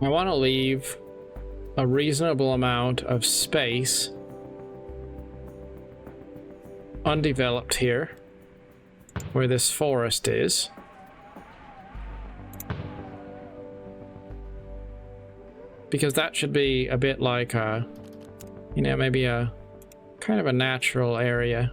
I want to leave a reasonable amount of space undeveloped here, where this forest is. Because that should be a bit like a, you know, maybe a kind of a natural area.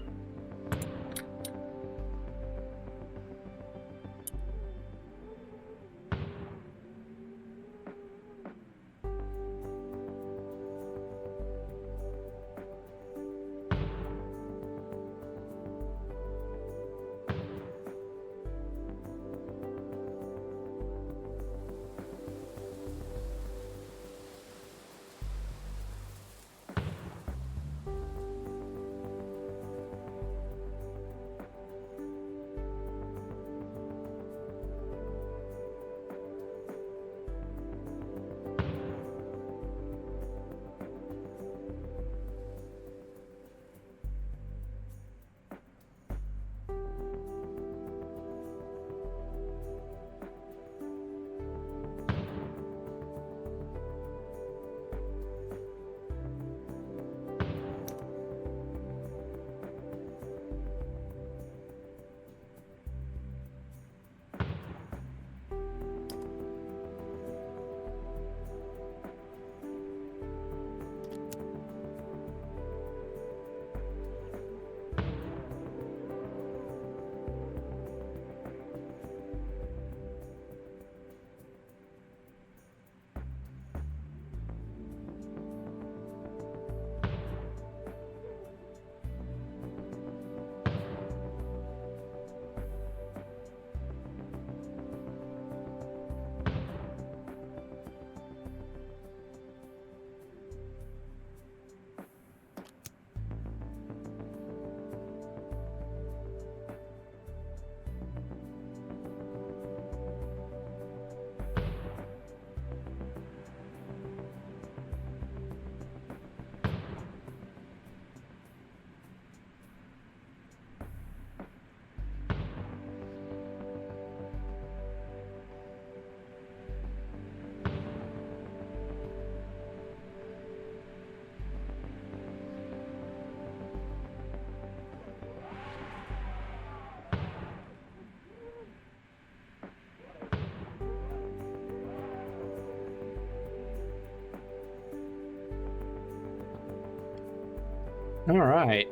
All right.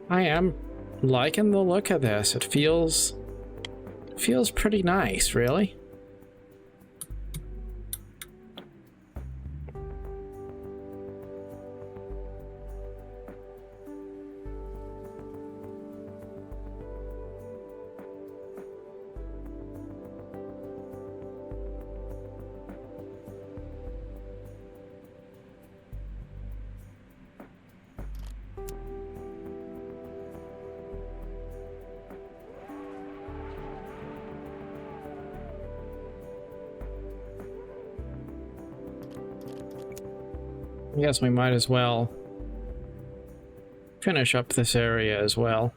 I am liking the look of this. It feels pretty nice, really. I guess we might as well finish up this area as well.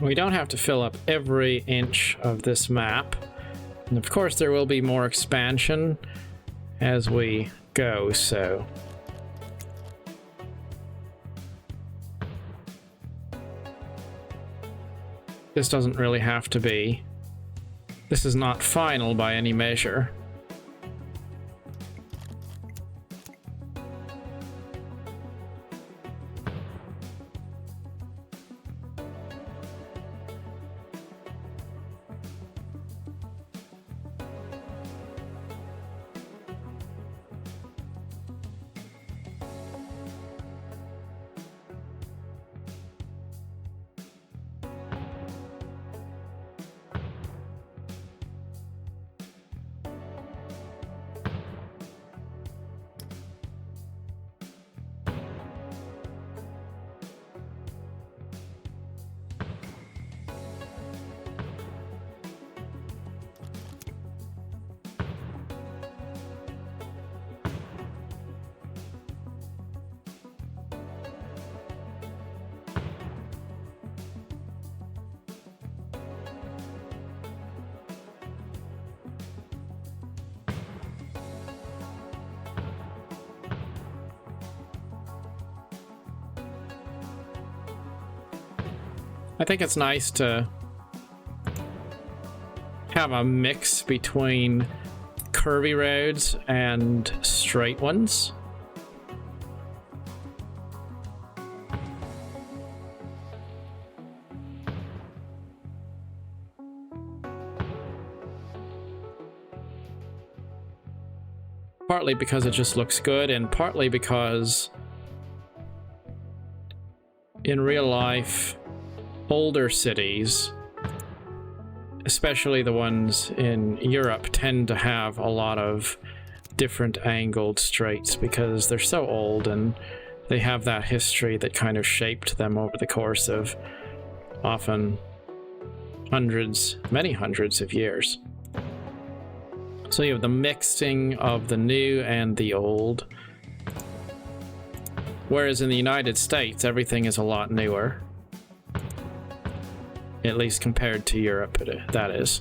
We don't have to fill up every inch of this map. And of course there will be more expansion as we go, so... This doesn't really have to be. This is not final by any measure. I think it's nice to have a mix between curvy roads and straight ones. Partly because it just looks good, and partly because in real life, older cities, especially the ones in Europe, tend to have a lot of different angled streets because they're so old and they have that history that kind of shaped them over the course of often hundreds, many hundreds of years. So you have the mixing of the new and the old. Whereas in the United States, everything is a lot newer. At least compared to Europe, that is.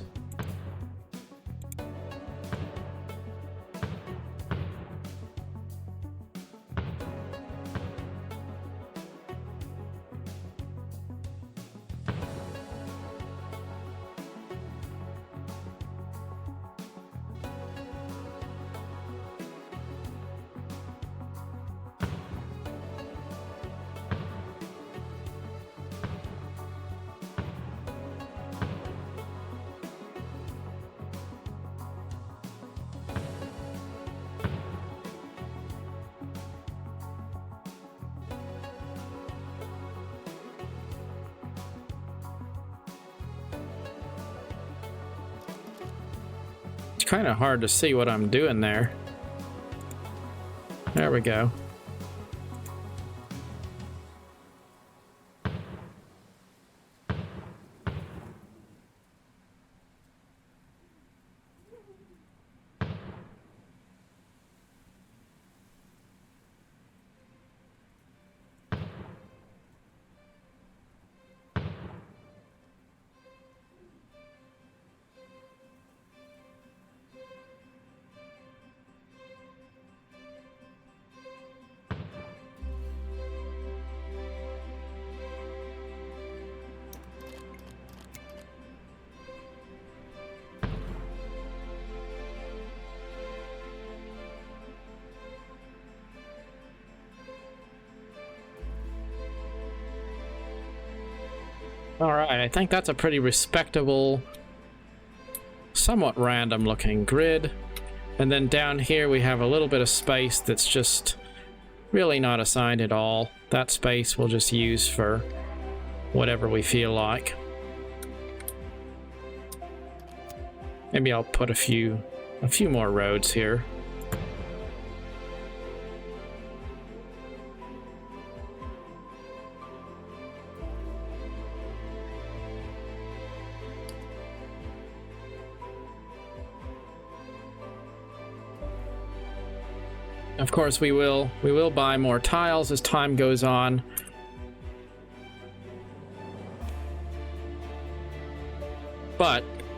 Kind of hard to see what I'm doing there. There we go. Alright, I think that's a pretty respectable, somewhat random looking grid. And then down here we have a little bit of space that's just really not assigned at all. That space we'll just use for whatever we feel like. Maybe I'll put a few more roads here. Of course, we will buy more tiles as time goes on.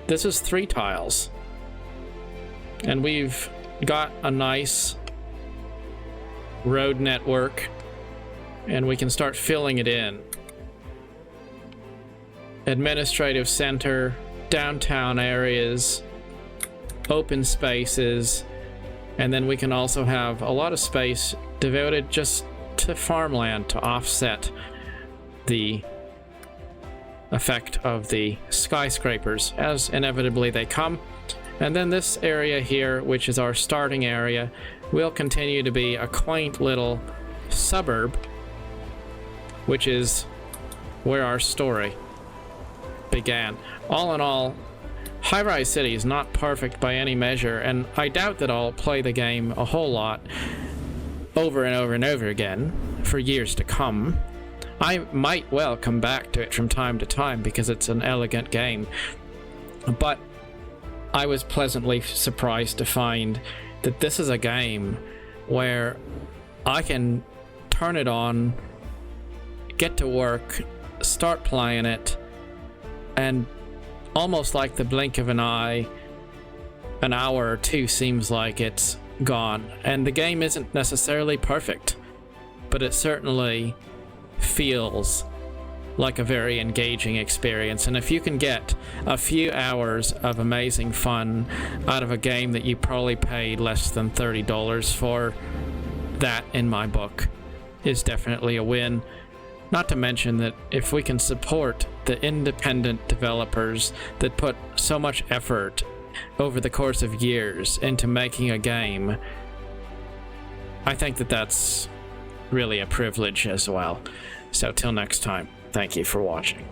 this is 3 tiles. And we've got a nice road network, and we can start filling it in. Administrative center, downtown areas, open spaces, and then we can also have a lot of space devoted just to farmland to offset the effect of the skyscrapers as inevitably they come. And then this area here, which is our starting area, will continue to be a quaint little suburb, which is where our story began. All in all, Highrise City is not perfect by any measure, and I doubt that I'll play the game a whole lot over and over and over again for years to come. I might well come back to it from time to time because it's an elegant game, but I was pleasantly surprised to find that this is a game where I can turn it on, get to work, start playing it, and almost like the blink of an eye, an hour or two seems like it's gone. And the game isn't necessarily perfect, but it certainly feels like a very engaging experience. And if you can get a few hours of amazing fun out of a game that you probably paid less than $30 for, that, in my book, is definitely a win. Not to mention that if we can support the independent developers that put so much effort over the course of years into making a game, I think that that's really a privilege as well. So till next time, thank you for watching.